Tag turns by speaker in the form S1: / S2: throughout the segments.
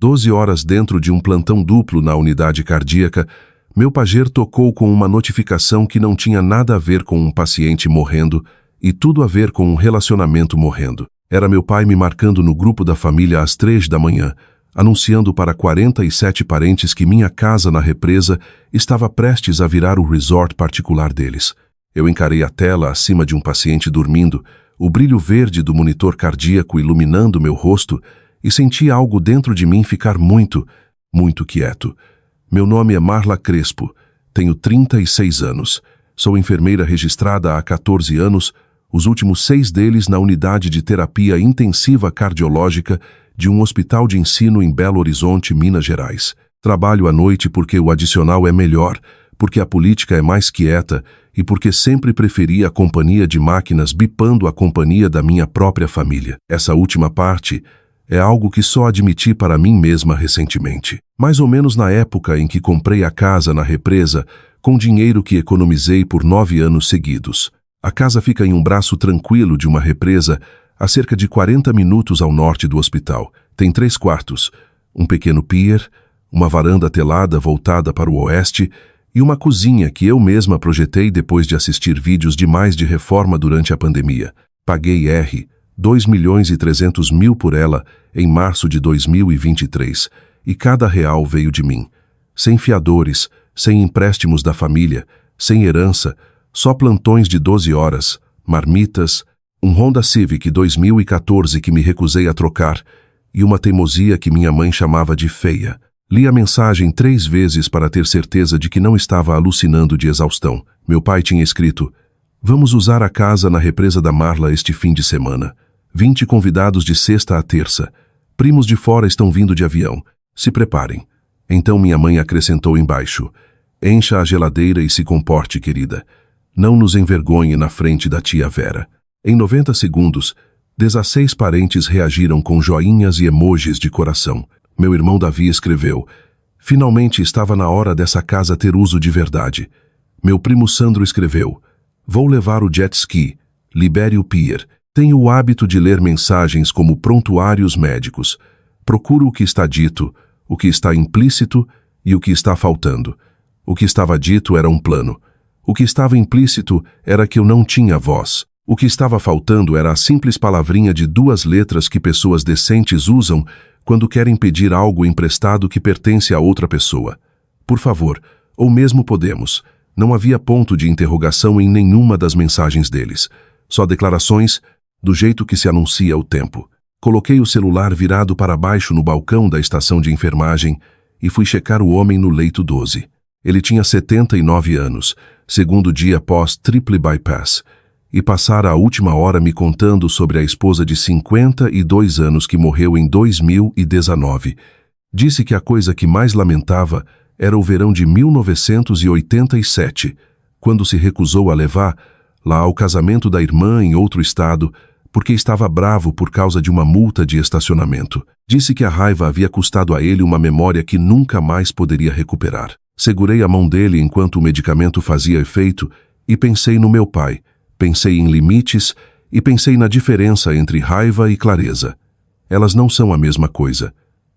S1: 12 horas dentro de um plantão duplo na unidade cardíaca, meu pager tocou com uma notificação que não tinha nada a ver com um paciente morrendo e tudo a ver com um relacionamento morrendo. Era meu pai me marcando no grupo da família às 3 da manhã, anunciando para 47 parentes que minha casa na represa estava prestes a virar o resort particular deles. Eu encarei a tela acima de um paciente dormindo, o brilho verde do monitor cardíaco iluminando meu rosto, e senti algo dentro de mim ficar muito, muito quieto. Meu nome é Marla Crespo, tenho 36 anos, sou enfermeira registrada há 14 anos, os últimos 6 deles na unidade de terapia intensiva cardiológica de um hospital de ensino em Belo Horizonte, Minas Gerais. Trabalho à noite porque o adicional é melhor, porque a política é mais quieta e porque sempre preferi a companhia de máquinas bipando a companhia da minha própria família. Essa última parte é algo que só admiti para mim mesma recentemente. Mais ou menos na época em que comprei a casa na represa, com dinheiro que economizei por 9 anos seguidos. A casa fica em um braço tranquilo de uma represa, a cerca de 40 minutos ao norte do hospital. Tem 3 quartos, um pequeno pier, uma varanda telada voltada para o oeste e uma cozinha que eu mesma projetei depois de assistir vídeos demais de reforma durante a pandemia. Paguei R$2.300.000 por ela em março de 2023 e cada real veio de mim. Sem fiadores, sem empréstimos da família, sem herança, só plantões de 12 horas, marmitas, um Honda Civic 2014 que me recusei a trocar e uma teimosia que minha mãe chamava de feia. Li a mensagem 3 vezes para ter certeza de que não estava alucinando de exaustão. Meu pai tinha escrito: "Vamos usar a casa na represa da Marla este fim de semana. 20 convidados de sexta a terça. Primos de fora estão vindo de avião. Se preparem." Então minha mãe acrescentou embaixo: "Encha a geladeira e se comporte, querida. Não nos envergonhe na frente da tia Vera." Em 90 segundos, 16 parentes reagiram com joinhas e emojis de coração. Meu irmão Davi escreveu: "Finalmente estava na hora dessa casa ter uso de verdade." Meu primo Sandro escreveu: "Vou levar o jet ski. Libere o pier." Tenho o hábito de ler mensagens como prontuários médicos. Procuro o que está dito, o que está implícito e o que está faltando. O que estava dito era um plano. O que estava implícito era que eu não tinha voz. O que estava faltando era a simples palavrinha de 2 letras que pessoas decentes usam quando querem pedir algo emprestado que pertence a outra pessoa. Por favor, ou mesmo podemos. Não havia ponto de interrogação em nenhuma das mensagens deles. Só declarações, do jeito que se anuncia o tempo. Coloquei o celular virado para baixo no balcão da estação de enfermagem e fui checar o homem no leito 12. Ele tinha 79 anos, segundo dia após triple bypass, e passara a última hora me contando sobre a esposa de 52 anos que morreu em 2019. Disse que a coisa que mais lamentava era o verão de 1987, quando se recusou a levar lá ao casamento da irmã em outro estado, porque estava bravo por causa de uma multa de estacionamento. Disse que a raiva havia custado a ele uma memória que nunca mais poderia recuperar. Segurei a mão dele enquanto o medicamento fazia efeito e pensei no meu pai. Pensei em limites e pensei na diferença entre raiva e clareza. Elas não são a mesma coisa.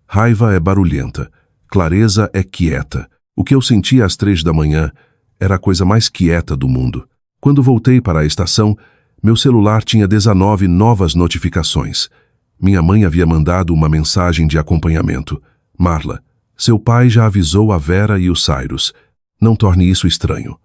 S1: Raiva é barulhenta, clareza é quieta. O que eu sentia às 3 da manhã era a coisa mais quieta do mundo. Quando voltei para a estação, meu celular tinha 19 novas notificações. Minha mãe havia mandado uma mensagem de acompanhamento. "Marla, seu pai já avisou a Vera e o Cyrus. Não torne isso estranho."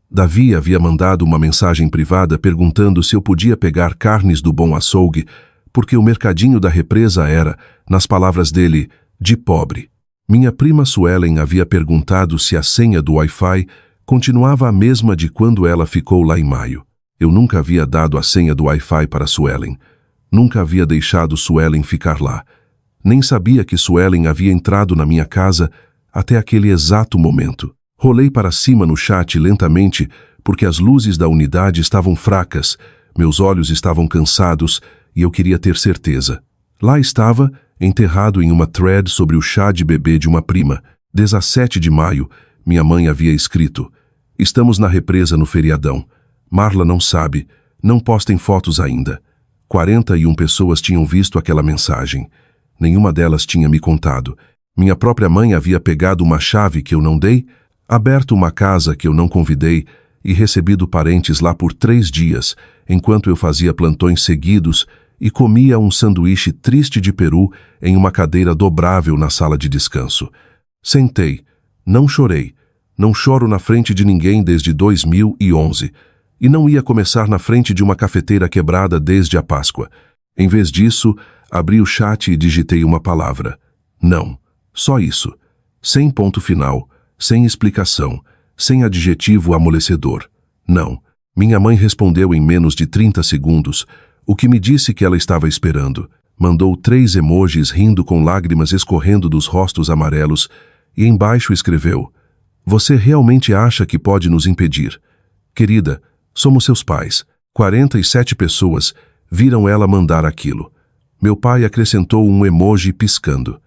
S1: Davi havia mandado uma mensagem privada perguntando se eu podia pegar carnes do Bom Açougue, porque o mercadinho da represa era, nas palavras dele, de pobre. Minha prima Suelen havia perguntado se a senha do Wi-Fi continuava a mesma de quando ela ficou lá em maio. Eu nunca havia dado a senha do Wi-Fi para Suelen. Nunca havia deixado Suelen ficar lá. Nem sabia que Suelen havia entrado na minha casa até aquele exato momento. Rolei para cima no chat lentamente porque as luzes da unidade estavam fracas, meus olhos estavam cansados e eu queria ter certeza. Lá estava, enterrado em uma thread sobre o chá de bebê de uma prima. 17 de maio, minha mãe havia escrito: "Estamos na represa no feriadão. Marla não sabe, não postem fotos ainda." 41 pessoas tinham visto aquela mensagem. Nenhuma delas tinha me contado. Minha própria mãe havia pegado uma chave que eu não dei, aberto uma casa que eu não convidei e recebido parentes lá por 3 dias, enquanto eu fazia plantões seguidos e comia um sanduíche triste de peru em uma cadeira dobrável na sala de descanso. Sentei. Não chorei. Não choro na frente de ninguém desde 2011. E não ia começar na frente de uma cafeteira quebrada desde a Páscoa. Em vez disso, abri o chat e digitei uma palavra. Não. Só isso. Sem ponto final, sem explicação, sem adjetivo amolecedor. Não. Minha mãe respondeu em menos de 30 segundos, o que me disse que ela estava esperando. Mandou 3 emojis rindo com lágrimas escorrendo dos rostos amarelos e embaixo escreveu: "Você realmente acha que pode nos impedir? Querida, somos seus pais." 47 pessoas viram ela mandar aquilo. Meu pai acrescentou um emoji piscando.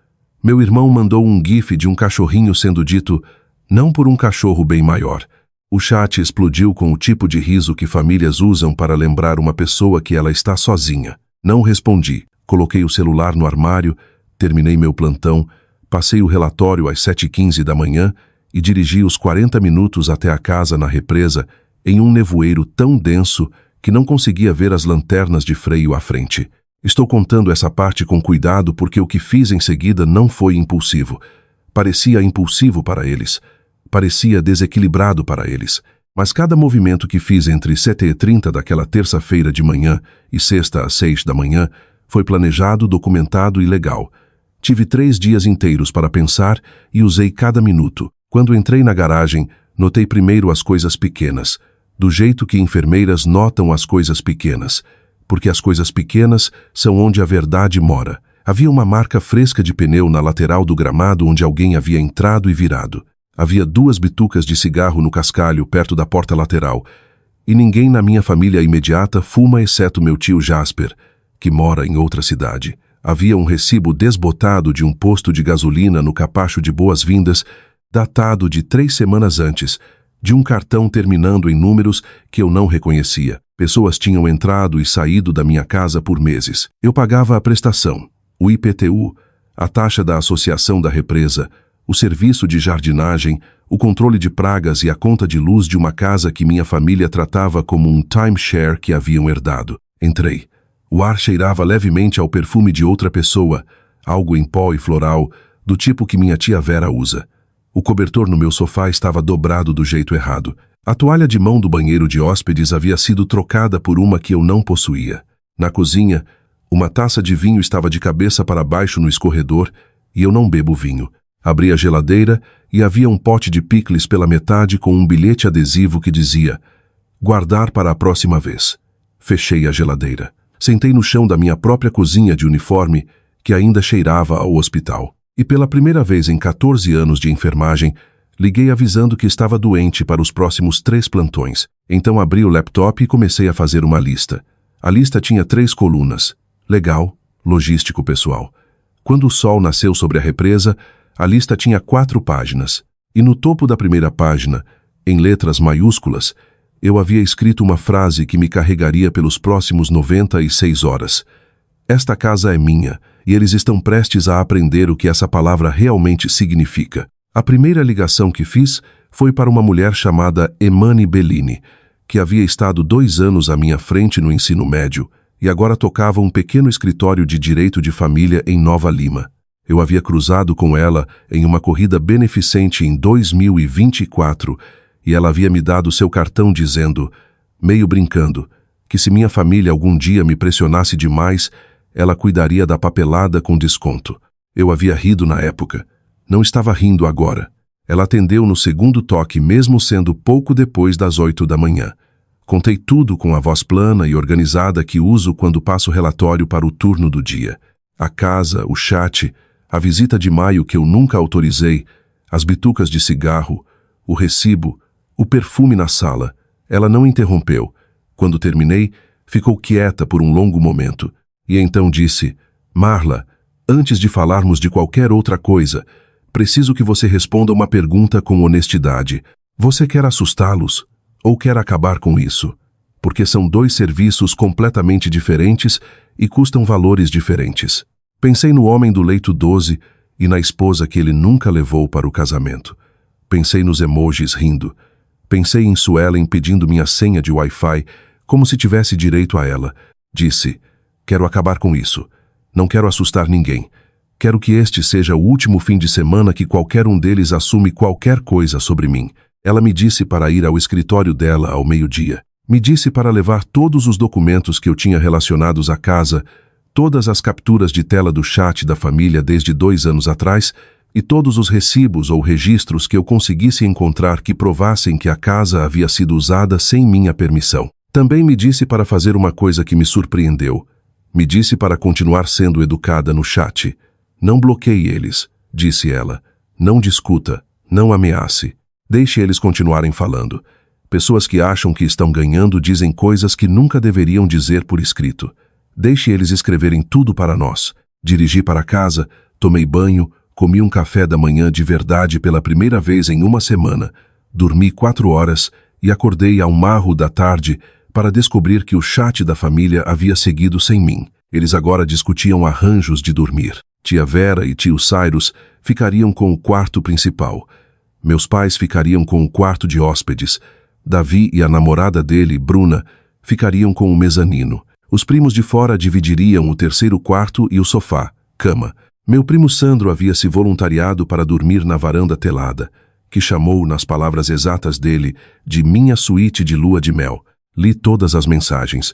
S1: Meu irmão mandou um gif de um cachorrinho sendo dito, não por um cachorro bem maior. O chat explodiu com o tipo de riso que famílias usam para lembrar uma pessoa que ela está sozinha. Não respondi. Coloquei o celular no armário, terminei meu plantão, passei o relatório às 7h15 da manhã e dirigi os 40 minutos até a casa na represa em um nevoeiro tão denso que não conseguia ver as lanternas de freio à frente. Estou contando essa parte com cuidado porque o que fiz em seguida não foi impulsivo. Parecia impulsivo para eles. Parecia desequilibrado para eles. Mas cada movimento que fiz entre 7h30 daquela terça-feira de manhã e sexta às 6 da manhã foi planejado, documentado e legal. Tive 3 dias inteiros para pensar e usei cada minuto. Quando entrei na garagem, notei primeiro as coisas pequenas, do jeito que enfermeiras notam as coisas pequenas, porque as coisas pequenas são onde a verdade mora. Havia uma marca fresca de pneu na lateral do gramado onde alguém havia entrado e virado. Havia 2 bitucas de cigarro no cascalho perto da porta lateral, e ninguém na minha família imediata fuma exceto meu tio Jasper, que mora em outra cidade. Havia um recibo desbotado de um posto de gasolina no capacho de boas-vindas, datado de 3 semanas antes, de um cartão terminando em números que eu não reconhecia. Pessoas tinham entrado e saído da minha casa por meses. Eu pagava a prestação, o IPTU, a taxa da associação da represa, o serviço de jardinagem, o controle de pragas e a conta de luz de uma casa que minha família tratava como um timeshare que haviam herdado. Entrei. O ar cheirava levemente ao perfume de outra pessoa, algo em pó e floral, do tipo que minha tia Vera usa. O cobertor no meu sofá estava dobrado do jeito errado. A toalha de mão do banheiro de hóspedes havia sido trocada por uma que eu não possuía. Na cozinha, uma taça de vinho estava de cabeça para baixo no escorredor e eu não bebo vinho. Abri a geladeira e havia um pote de picles pela metade com um bilhete adesivo que dizia: "Guardar para a próxima vez." Fechei a geladeira. Sentei no chão da minha própria cozinha de uniforme, que ainda cheirava ao hospital. E pela primeira vez em 14 anos de enfermagem, liguei avisando que estava doente para os próximos 3 plantões. Então abri o laptop e comecei a fazer uma lista. A lista tinha 3 colunas. Legal, logístico pessoal. Quando o sol nasceu sobre a represa, a lista tinha 4 páginas. E no topo da primeira página, em letras maiúsculas, eu havia escrito uma frase que me carregaria pelos próximos 96 horas. Esta casa é minha, e eles estão prestes a aprender o que essa palavra realmente significa. A primeira ligação que fiz foi para uma mulher chamada Emani Bellini, que havia estado 2 anos à minha frente no ensino médio e agora tocava um pequeno escritório de direito de família em Nova Lima. Eu havia cruzado com ela em uma corrida beneficente em 2024 e ela havia me dado seu cartão dizendo, meio brincando, que se minha família algum dia me pressionasse demais, ela cuidaria da papelada com desconto. Eu havia rido na época. Não estava rindo agora. Ela atendeu no segundo toque, mesmo sendo pouco depois das 8 da manhã. Contei tudo com a voz plana e organizada que uso quando passo relatório para o turno do dia. A casa, o chat, a visita de maio que eu nunca autorizei, as bitucas de cigarro, o recibo, o perfume na sala. Ela não interrompeu. Quando terminei, ficou quieta por um longo momento. E então disse, Marla, antes de falarmos de qualquer outra coisa, preciso que você responda uma pergunta com honestidade. Você quer assustá-los ou quer acabar com isso? Porque são 2 serviços completamente diferentes e custam valores diferentes. Pensei no homem do leito 12 e na esposa que ele nunca levou para o casamento. Pensei nos emojis rindo. Pensei em Suelen pedindo minha senha de Wi-Fi, como se tivesse direito a ela. Disse, quero acabar com isso. Não quero assustar ninguém. Quero que este seja o último fim de semana que qualquer um deles assume qualquer coisa sobre mim. Ela me disse para ir ao escritório dela ao meio-dia. Me disse para levar todos os documentos que eu tinha relacionados à casa, todas as capturas de tela do chat da família desde 2 anos atrás e todos os recibos ou registros que eu conseguisse encontrar que provassem que a casa havia sido usada sem minha permissão. Também me disse para fazer uma coisa que me surpreendeu. Me disse para continuar sendo educada no chat. Não bloqueie eles, disse ela. Não discuta, não ameace. Deixe eles continuarem falando. Pessoas que acham que estão ganhando dizem coisas que nunca deveriam dizer por escrito. Deixe eles escreverem tudo para nós. Dirigi para casa, tomei banho, comi um café da manhã de verdade pela primeira vez em uma semana, dormi 4 horas e acordei ao marro da tarde para descobrir que o chat da família havia seguido sem mim. Eles agora discutiam arranjos de dormir. Tia Vera e tio Cyrus ficariam com o quarto principal. Meus pais ficariam com o quarto de hóspedes. Davi e a namorada dele, Bruna, ficariam com o mezanino. Os primos de fora dividiriam o 3º quarto e o sofá, cama. Meu primo Sandro havia se voluntariado para dormir na varanda telada, que chamou, nas palavras exatas dele, de minha suíte de lua de mel. Li todas as mensagens.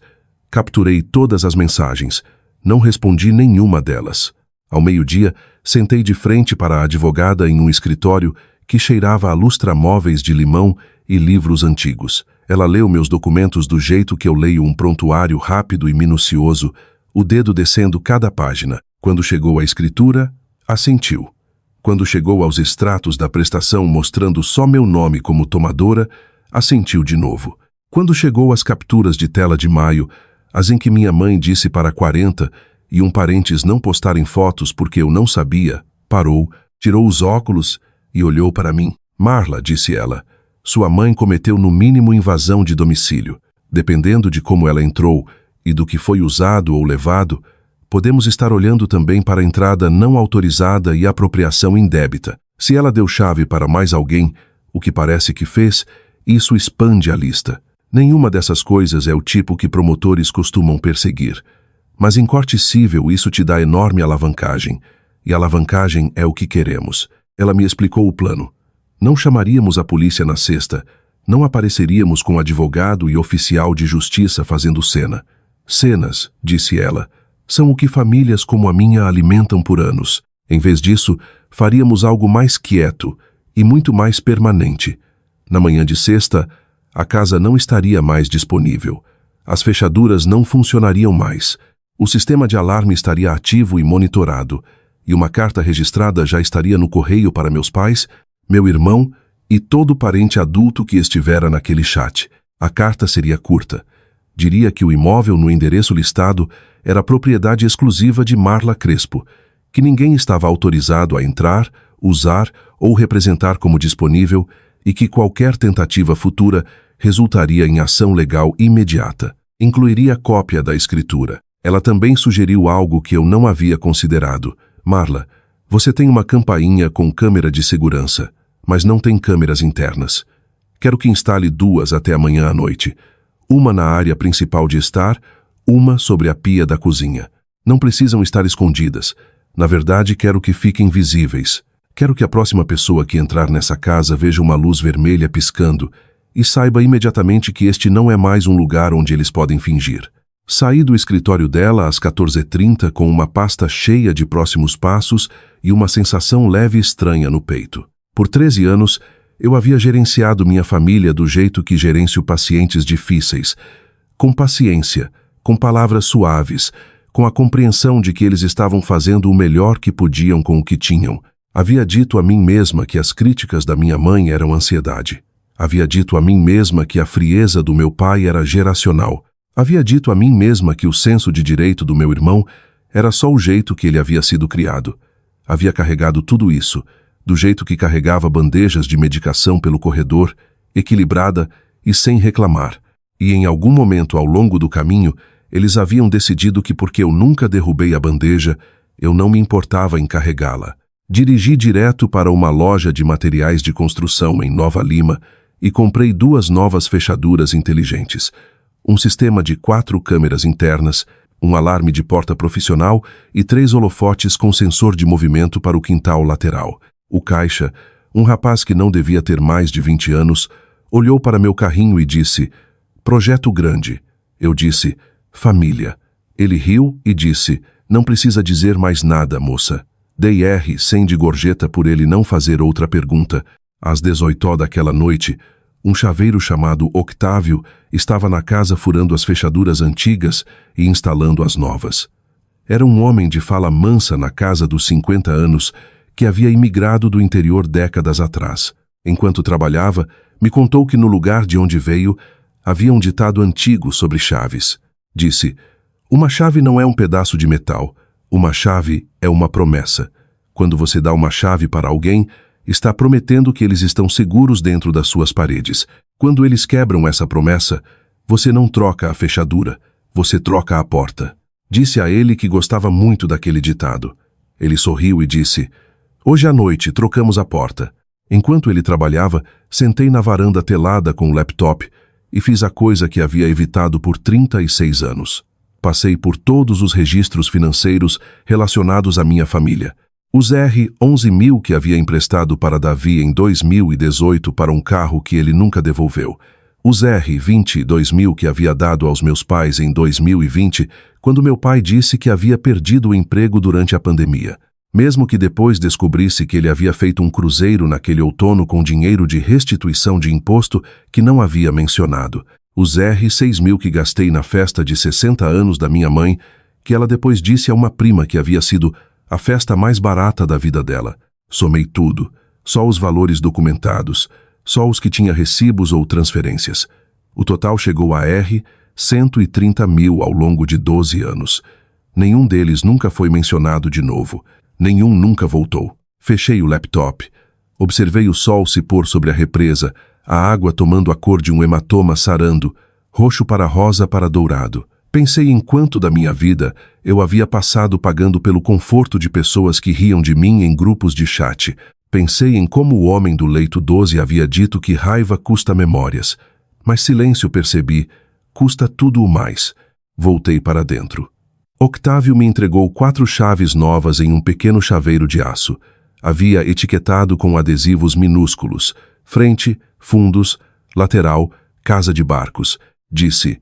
S1: Capturei todas as mensagens. Não respondi nenhuma delas. Ao meio-dia, sentei de frente para a advogada em um escritório que cheirava a lustramóveis de limão e livros antigos. Ela leu meus documentos do jeito que eu leio um prontuário rápido e minucioso, o dedo descendo cada página. Quando chegou à escritura, assentiu. Quando chegou aos extratos da prestação mostrando só meu nome como tomadora, assentiu de novo. Quando chegou às capturas de tela de maio, as em que minha mãe disse para 40 e um parentes não postarem fotos porque eu não sabia, parou, tirou os óculos e olhou para mim. Marla, disse ela, sua mãe cometeu no mínimo invasão de domicílio. Dependendo de como ela entrou e do que foi usado ou levado, podemos estar olhando também para a entrada não autorizada e apropriação indébita. Se ela deu chave para mais alguém, o que parece que fez, isso expande a lista. Nenhuma dessas coisas é o tipo que promotores costumam perseguir. Mas em corte cível isso te dá enorme alavancagem. E alavancagem é o que queremos. Ela me explicou o plano. Não chamaríamos a polícia na sexta. Não apareceríamos com advogado e oficial de justiça fazendo cena. Cenas, disse ela, são o que famílias como a minha alimentam por anos. Em vez disso, faríamos algo mais quieto e muito mais permanente. Na manhã de sexta, a casa não estaria mais disponível. As fechaduras não funcionariam mais. O sistema de alarme estaria ativo e monitorado, e uma carta registrada já estaria no correio para meus pais, meu irmão e todo parente adulto que estivera naquele chat. A carta seria curta. Diria que o imóvel no endereço listado era propriedade exclusiva de Marla Crespo, que ninguém estava autorizado a entrar, usar ou representar como disponível e que qualquer tentativa futura resultaria em ação legal imediata. Incluiria cópia da escritura. Ela também sugeriu algo que eu não havia considerado. Marla, você tem uma campainha com câmera de segurança, mas não tem câmeras internas. Quero que instale 2 até amanhã à noite. Uma na área principal de estar, uma sobre a pia da cozinha. Não precisam estar escondidas. Na verdade, quero que fiquem visíveis. Quero que a próxima pessoa que entrar nessa casa veja uma luz vermelha piscando e saiba imediatamente que este não é mais um lugar onde eles podem fingir. Saí do escritório dela às 14h30 com uma pasta cheia de próximos passos e uma sensação leve e estranha no peito. Por 13 anos, eu havia gerenciado minha família do jeito que gerencio pacientes difíceis, com paciência, com palavras suaves, com a compreensão de que eles estavam fazendo o melhor que podiam com o que tinham. Havia dito a mim mesma que as críticas da minha mãe eram ansiedade. Havia dito a mim mesma que a frieza do meu pai era geracional. Havia dito a mim mesma que o senso de direito do meu irmão era só o jeito que ele havia sido criado. Havia carregado tudo isso, do jeito que carregava bandejas de medicação pelo corredor, equilibrada e sem reclamar. E em algum momento ao longo do caminho, eles haviam decidido que porque eu nunca derrubei a bandeja, eu não me importava em carregá-la. Dirigi direto para uma loja de materiais de construção em Nova Lima e comprei 2 novas fechaduras inteligentes, um sistema de 4 câmeras internas, um alarme de porta profissional e 3 holofotes com sensor de movimento para o quintal lateral. O caixa, um rapaz que não devia ter mais de 20 anos, olhou para meu carrinho e disse: "Projeto grande." Eu disse: "Família." Ele riu e disse: "Não precisa dizer mais nada, moça." Dei R100 de gorjeta por ele não fazer outra pergunta. Às 18h daquela noite, um chaveiro chamado Octávio estava na casa furando as fechaduras antigas e instalando as novas. Era um homem de fala mansa na casa dos 50 anos que havia imigrado do interior décadas atrás. Enquanto trabalhava, me contou que no lugar de onde veio havia um ditado antigo sobre chaves. Disse: "Uma chave não é um pedaço de metal. Uma chave é uma promessa. Quando você dá uma chave para alguém, está prometendo que eles estão seguros dentro das suas paredes. Quando eles quebram essa promessa, você não troca a fechadura, você troca a porta." Disse a ele que gostava muito daquele ditado. Ele sorriu e disse: "Hoje à noite trocamos a porta." Enquanto ele trabalhava, sentei na varanda telada com o laptop e fiz a coisa que havia evitado por 36 anos. Passei por todos os registros financeiros relacionados à minha família. Os R11.000 que havia emprestado para Davi em 2018 para um carro que ele nunca devolveu. Os R22.000 que havia dado aos meus pais em 2020, quando meu pai disse que havia perdido o emprego durante a pandemia. Mesmo que depois descobrisse que ele havia feito um cruzeiro naquele outono com dinheiro de restituição de imposto que não havia mencionado. Os R6.000 que gastei na festa de 60 anos da minha mãe, que ela depois disse a uma prima que havia sido a festa mais barata da vida dela. Somei tudo, só os valores documentados, só os que tinha recibos ou transferências. O total chegou a R$130.000 ao longo de 12 anos. Nenhum deles nunca foi mencionado de novo. Nenhum nunca voltou. Fechei o laptop. Observei o sol se pôr sobre a represa, a água tomando a cor de um hematoma sarando, roxo para rosa para dourado. Pensei em quanto da minha vida eu havia passado pagando pelo conforto de pessoas que riam de mim em grupos de chat. Pensei em como o homem do leito 12 havia dito que raiva custa memórias. Mas silêncio, percebi, custa tudo o mais. Voltei para dentro. Octávio me entregou 4 chaves novas em um pequeno chaveiro de aço. Havia etiquetado com adesivos minúsculos: frente, fundos, lateral, casa de barcos. Disse: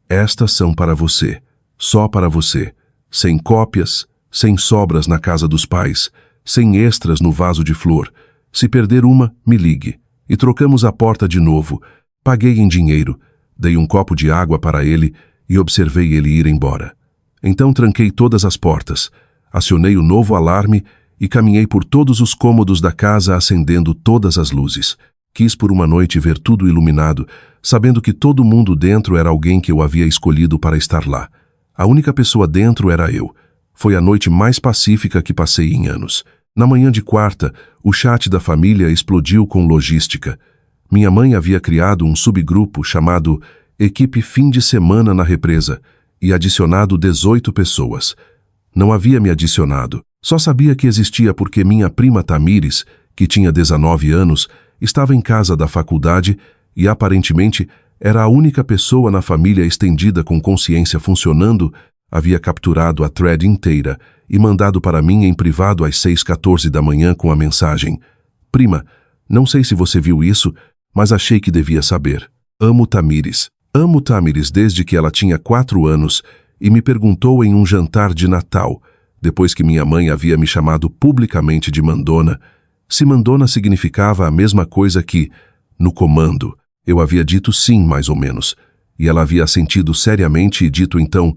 S1: "Estas são para você, só para você, sem cópias, sem sobras na casa dos pais, sem extras no vaso de flor. Se perder uma, me ligue." E trocamos a porta de novo. Paguei em dinheiro, dei um copo de água para ele e observei ele ir embora. Então tranquei todas as portas, acionei o novo alarme e caminhei por todos os cômodos da casa acendendo todas as luzes. Quis por uma noite ver tudo iluminado, sabendo que todo mundo dentro era alguém que eu havia escolhido para estar lá. A única pessoa dentro era eu. Foi a noite mais pacífica que passei em anos. Na manhã de quarta, o chat da família explodiu com logística. Minha mãe havia criado um subgrupo chamado Equipe Fim de Semana na Represa e adicionado 18 pessoas. Não havia me adicionado. Só sabia que existia porque minha prima Tamires, que tinha 19 anos, estava em casa da faculdade e aparentemente era a única pessoa na família estendida com consciência funcionando, havia capturado a thread inteira e mandado para mim em privado às 6h14 da manhã com a mensagem: "Prima, não sei se você viu isso, mas achei que devia saber. Amo Tamires. Amo Tamires desde que ela tinha 4 anos e me perguntou em um jantar de Natal, depois que minha mãe havia me chamado publicamente de mandona, se mandona significava a mesma coisa que no comando. Eu havia dito sim, mais ou menos, e ela havia assentido seriamente e dito então: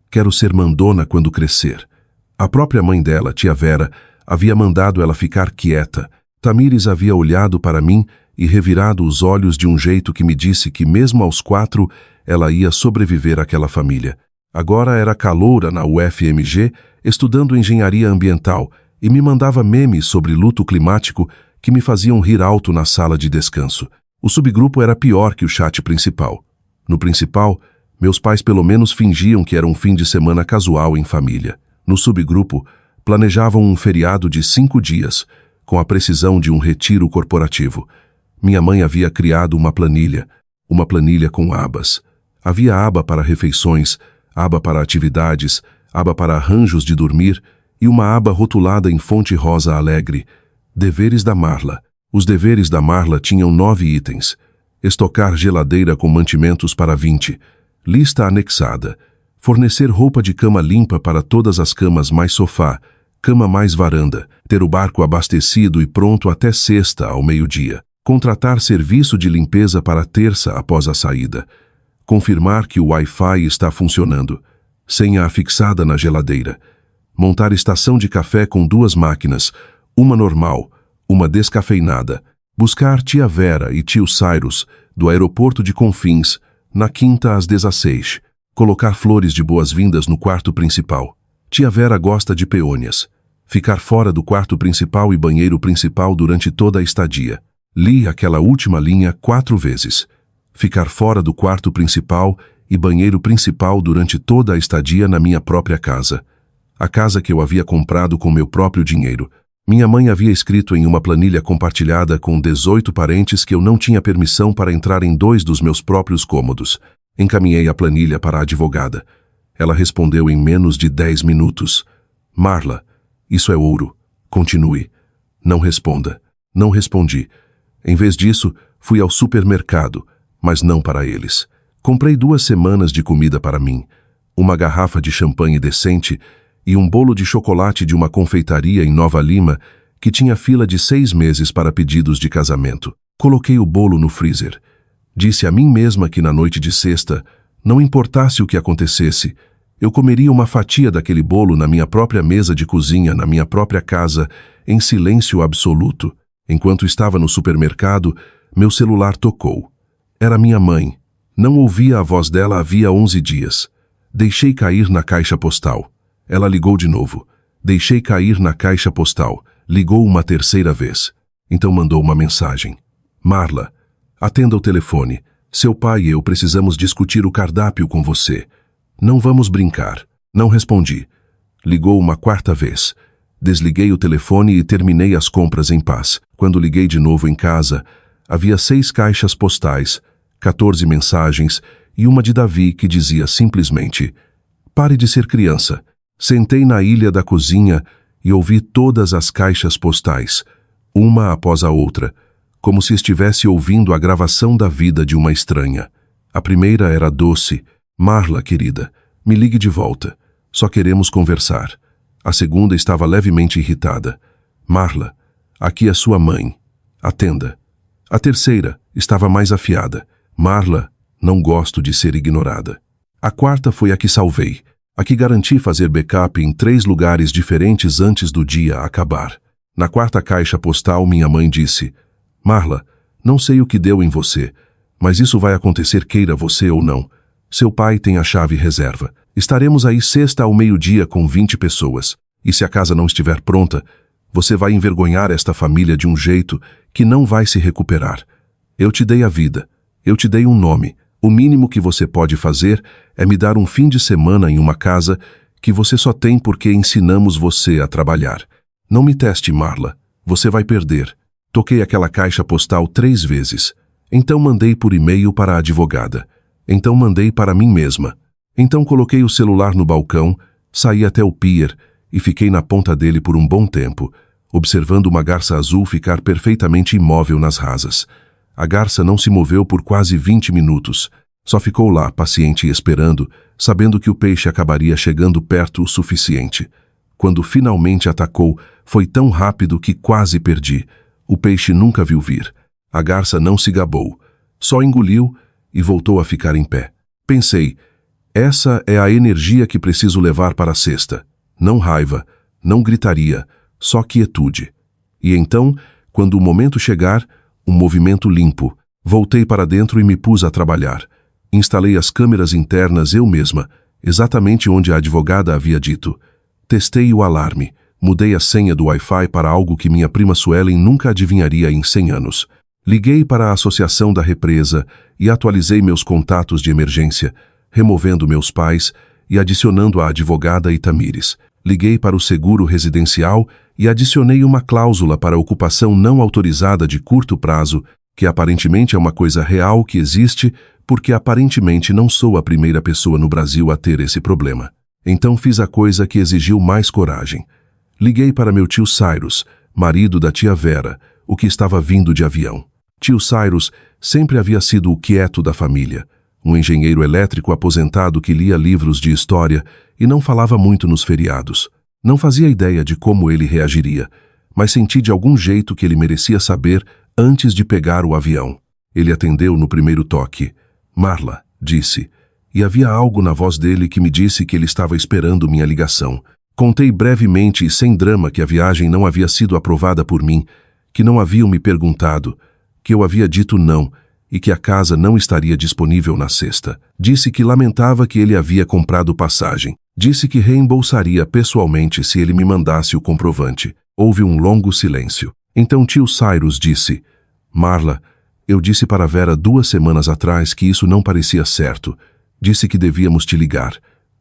S1: quero ser mandona quando crescer. A própria mãe dela, tia Vera, havia mandado ela ficar quieta. Tamires havia olhado para mim e revirado os olhos de um jeito que me disse que mesmo aos 4 ela ia sobreviver àquela família. Agora era caloura na UFMG, estudando engenharia ambiental, e me mandava memes sobre luto climático que me faziam rir alto na sala de descanso. O subgrupo era pior que o chat principal. No principal, meus pais pelo menos fingiam que era um fim de semana casual em família. No subgrupo, Planejavam um feriado de 5 dias, com a precisão de um retiro corporativo. Minha mãe havia criado uma planilha com abas. Havia aba para refeições, aba para atividades, aba para arranjos de dormir e uma aba rotulada em fonte rosa alegre. Deveres da Marla. Os deveres da Marla tinham 9 itens. Estocar geladeira com mantimentos para 20. Lista anexada. Fornecer roupa de cama limpa para todas as camas mais sofá, cama mais varanda. Ter o barco abastecido e pronto até sexta ao meio-dia. Contratar serviço de limpeza para terça após a saída. Confirmar que o Wi-Fi está funcionando. Senha fixada na geladeira. Montar estação de café com 2 máquinas, uma normal, uma descafeinada. Buscar tia Vera e tio Cyrus, do aeroporto de Confins, na quinta às 16. Colocar flores de boas-vindas no quarto principal. Tia Vera gosta de peônias. Ficar fora do quarto principal e banheiro principal durante toda a estadia. Li aquela última linha 4 vezes. Ficar fora do quarto principal e banheiro principal durante toda a estadia na minha própria casa. A casa que eu havia comprado com meu próprio dinheiro. Minha mãe havia escrito em uma planilha compartilhada com 18 parentes que eu não tinha permissão para entrar em 2 dos meus próprios cômodos. Encaminhei a planilha para a advogada. Ela respondeu em menos de 10 minutos. Marla, isso é ouro. Continue. Não responda. Não respondi. Em vez disso, fui ao supermercado, mas não para eles. Comprei 2 semanas de comida para mim, uma garrafa de champanhe decente e um bolo de chocolate de uma confeitaria em Nova Lima que tinha fila de 6 meses para pedidos de casamento. Coloquei o bolo no freezer. Disse a mim mesma que na noite de sexta, não importasse o que acontecesse, eu comeria uma fatia daquele bolo na minha própria mesa de cozinha, na minha própria casa, em silêncio absoluto. Enquanto estava no supermercado, meu celular tocou. Era minha mãe. Não ouvia a voz dela havia 11 dias. Deixei cair na caixa postal. Ela ligou de novo. Deixei cair na caixa postal. Ligou uma terceira vez. Então mandou uma mensagem. Marla, atenda o telefone. Seu pai e eu precisamos discutir o cardápio com você. Não vamos brincar. Não respondi. Ligou uma 4ª vez. Desliguei o telefone e terminei as compras em paz. Quando liguei de novo em casa, havia 6 caixas postais, 14 mensagens e uma de Davi que dizia simplesmente: pare de ser criança. Sentei na ilha da cozinha e ouvi todas as caixas postais, uma após a outra, como se estivesse ouvindo a gravação da vida de uma estranha. A primeira era doce. Marla, querida, me ligue de volta. Só queremos conversar. A segunda estava levemente irritada. Marla, aqui é sua mãe. Atenda. A terceira estava mais afiada. Marla, não gosto de ser ignorada. A 4ª foi a que salvei. A que garanti fazer backup em 3 lugares diferentes antes do dia acabar. Na 4ª caixa postal, minha mãe disse: Marla, não sei o que deu em você, mas isso vai acontecer queira você ou não. Seu pai tem a chave reserva. Estaremos aí sexta ao meio-dia com 20 pessoas. E se a casa não estiver pronta, você vai envergonhar esta família de um jeito que não vai se recuperar. Eu te dei a vida. Eu te dei um nome. O mínimo que você pode fazer é me dar um fim de semana em uma casa que você só tem porque ensinamos você a trabalhar. Não me teste, Marla. Você vai perder. Toquei aquela caixa postal 3 vezes. Então mandei por e-mail para a advogada. Então mandei para mim mesma. Então coloquei o celular no balcão, saí até o pier e fiquei na ponta dele por um bom tempo, observando uma garça azul ficar perfeitamente imóvel nas rasas. A garça não se moveu por quase 20 minutos. Só ficou lá, paciente e esperando, sabendo que o peixe acabaria chegando perto o suficiente. Quando finalmente atacou, foi tão rápido que quase perdi. O peixe nunca viu vir. A garça não se gabou. Só engoliu e voltou a ficar em pé. Pensei, essa é a energia que preciso levar para a cesta. Não raiva, não gritaria, só quietude. E então, quando o momento chegar, um movimento limpo. Voltei para dentro e me pus a trabalhar. Instalei as câmeras internas eu mesma, exatamente onde a advogada havia dito. Testei o alarme. Mudei a senha do Wi-Fi para algo que minha prima Suelen nunca adivinharia em 100 anos. Liguei para a Associação da Represa e atualizei meus contatos de emergência, removendo meus pais e adicionando a advogada Itamires. Liguei para o seguro residencial e adicionei uma cláusula para ocupação não autorizada de curto prazo, que aparentemente é uma coisa real que existe, porque aparentemente não sou a primeira pessoa no Brasil a ter esse problema. Então fiz a coisa que exigiu mais coragem. Liguei para meu tio Cyrus, marido da tia Vera, o que estava vindo de avião. Tio Cyrus sempre havia sido o quieto da família, um engenheiro elétrico aposentado que lia livros de história e não falava muito nos feriados. Não fazia ideia de como ele reagiria, mas senti de algum jeito que ele merecia saber antes de pegar o avião. Ele atendeu no primeiro toque. Marla, disse, e havia algo na voz dele que me disse que ele estava esperando minha ligação. Contei brevemente e sem drama que a viagem não havia sido aprovada por mim, que não haviam me perguntado, que eu havia dito não e que a casa não estaria disponível na sexta. Disse que lamentava que ele havia comprado passagem. Disse que reembolsaria pessoalmente se ele me mandasse o comprovante. Houve um longo silêncio. Então tio Cyrus disse, Marla, eu disse para Vera 2 semanas atrás que isso não parecia certo. Disse que devíamos te ligar.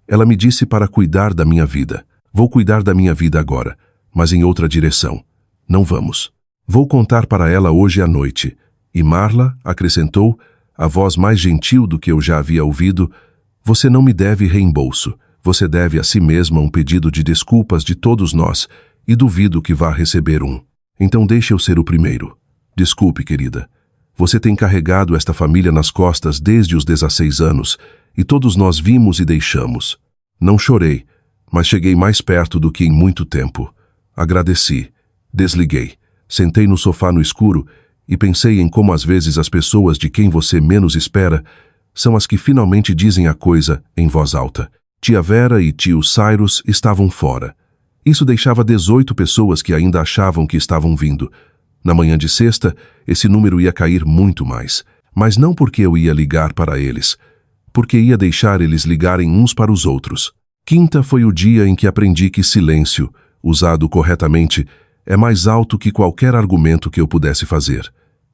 S1: Ela me disse para cuidar da minha vida. Vou cuidar da minha vida agora, mas em outra direção. Não vamos. Vou contar para ela hoje à noite. E Marla, acrescentou, a voz mais gentil do que eu já havia ouvido, você não me deve reembolso. Você deve a si mesma um pedido de desculpas de todos nós, e duvido que vá receber um. Então deixe eu ser o primeiro. Desculpe, querida. Você tem carregado esta família nas costas desde os 16 anos, e todos nós vimos e deixamos. Não chorei, mas cheguei mais perto do que em muito tempo. Agradeci. Desliguei. Sentei no sofá no escuro e pensei em como às vezes as pessoas de quem você menos espera são as que finalmente dizem a coisa em voz alta. Tia Vera e tio Cyrus estavam fora. Isso deixava 18 pessoas que ainda achavam que estavam vindo. Na manhã de sexta, esse número ia cair muito mais. Mas não porque eu ia ligar para eles, porque ia deixar eles ligarem uns para os outros. Quinta foi o dia em que aprendi que silêncio, usado corretamente, é mais alto que qualquer argumento que eu pudesse fazer.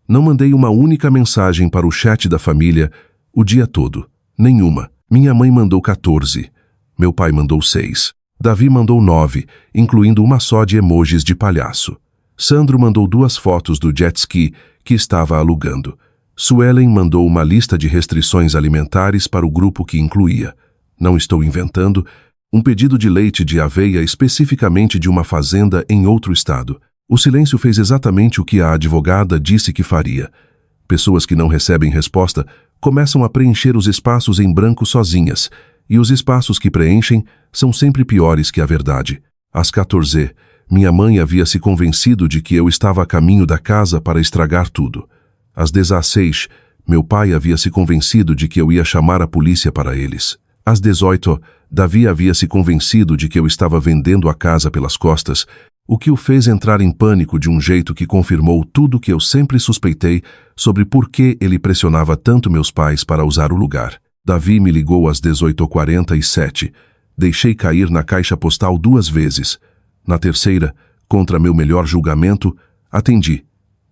S1: Não mandei uma única mensagem para o chat da família o dia todo. Nenhuma. Minha mãe mandou 14. Meu pai mandou 6. Davi mandou 9, incluindo uma só de emojis de palhaço. Sandro mandou 2 fotos do jet ski que estava alugando. Suelen mandou uma lista de restrições alimentares para o grupo que incluía. Não estou inventando, um pedido de leite de aveia especificamente de uma fazenda em outro estado. O silêncio fez exatamente o que a advogada disse que faria. Pessoas que não recebem resposta começam a preencher os espaços em branco sozinhas, e os espaços que preenchem são sempre piores que a verdade. Às 14, minha mãe havia se convencido de que eu estava a caminho da casa para estragar tudo. Às 16, meu pai havia se convencido de que eu ia chamar a polícia para eles. Às 18, Davi havia se convencido de que eu estava vendendo a casa pelas costas, o que o fez entrar em pânico de um jeito que confirmou tudo que eu sempre suspeitei sobre por que ele pressionava tanto meus pais para usar o lugar. Davi me ligou às 18h47. Deixei cair na caixa postal 2 vezes. Na terceira, contra meu melhor julgamento, atendi.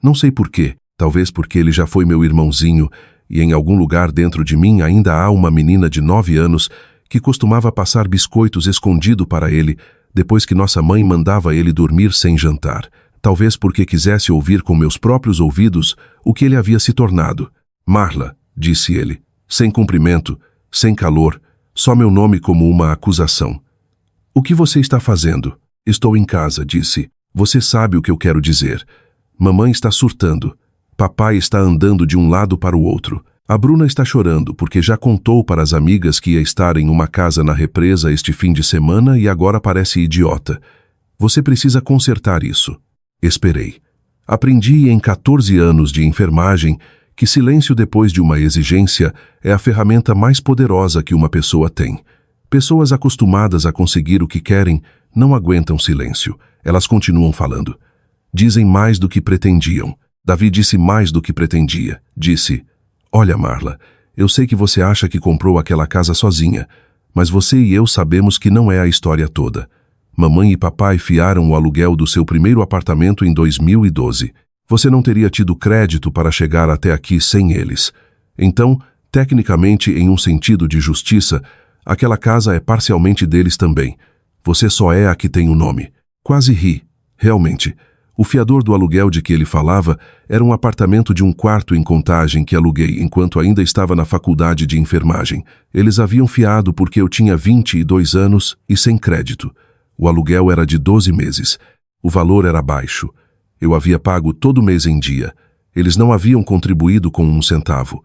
S1: Não sei por quê, talvez porque ele já foi meu irmãozinho e em algum lugar dentro de mim ainda há uma menina de 9 anos que costumava passar biscoitos escondido para ele depois que nossa mãe mandava ele dormir sem jantar. Talvez porque quisesse ouvir com meus próprios ouvidos o que ele havia se tornado. Marla, disse ele, sem cumprimento, sem calor, só meu nome como uma acusação. O que você está fazendo? Estou em casa, disse. Você sabe o que eu quero dizer. Mamãe está surtando. Papai está andando de um lado para o outro. A Bruna está chorando porque já contou para as amigas que ia estar em uma casa na represa este fim de semana e agora parece idiota. Você precisa consertar isso. Esperei. Aprendi em 14 anos de enfermagem que silêncio depois de uma exigência é a ferramenta mais poderosa que uma pessoa tem. Pessoas acostumadas a conseguir o que querem não aguentam silêncio. Elas continuam falando. Dizem mais do que pretendiam. Davi disse mais do que pretendia. Disse, olha, Marla, eu sei que você acha que comprou aquela casa sozinha, mas você e eu sabemos que não é a história toda. Mamãe e papai fiaram o aluguel do seu primeiro apartamento em 2012. Você não teria tido crédito para chegar até aqui sem eles. Então, tecnicamente, em um sentido de justiça, aquela casa é parcialmente deles também. Você só é a que tem o nome. Quase ri. Realmente. O fiador do aluguel de que ele falava era um apartamento de um quarto em Contagem que aluguei enquanto ainda estava na faculdade de enfermagem. Eles haviam fiado porque eu tinha 22 anos e sem crédito. O aluguel era de 12 meses. O valor era baixo. Eu havia pago todo mês em dia. Eles não haviam contribuído com 1 centavo.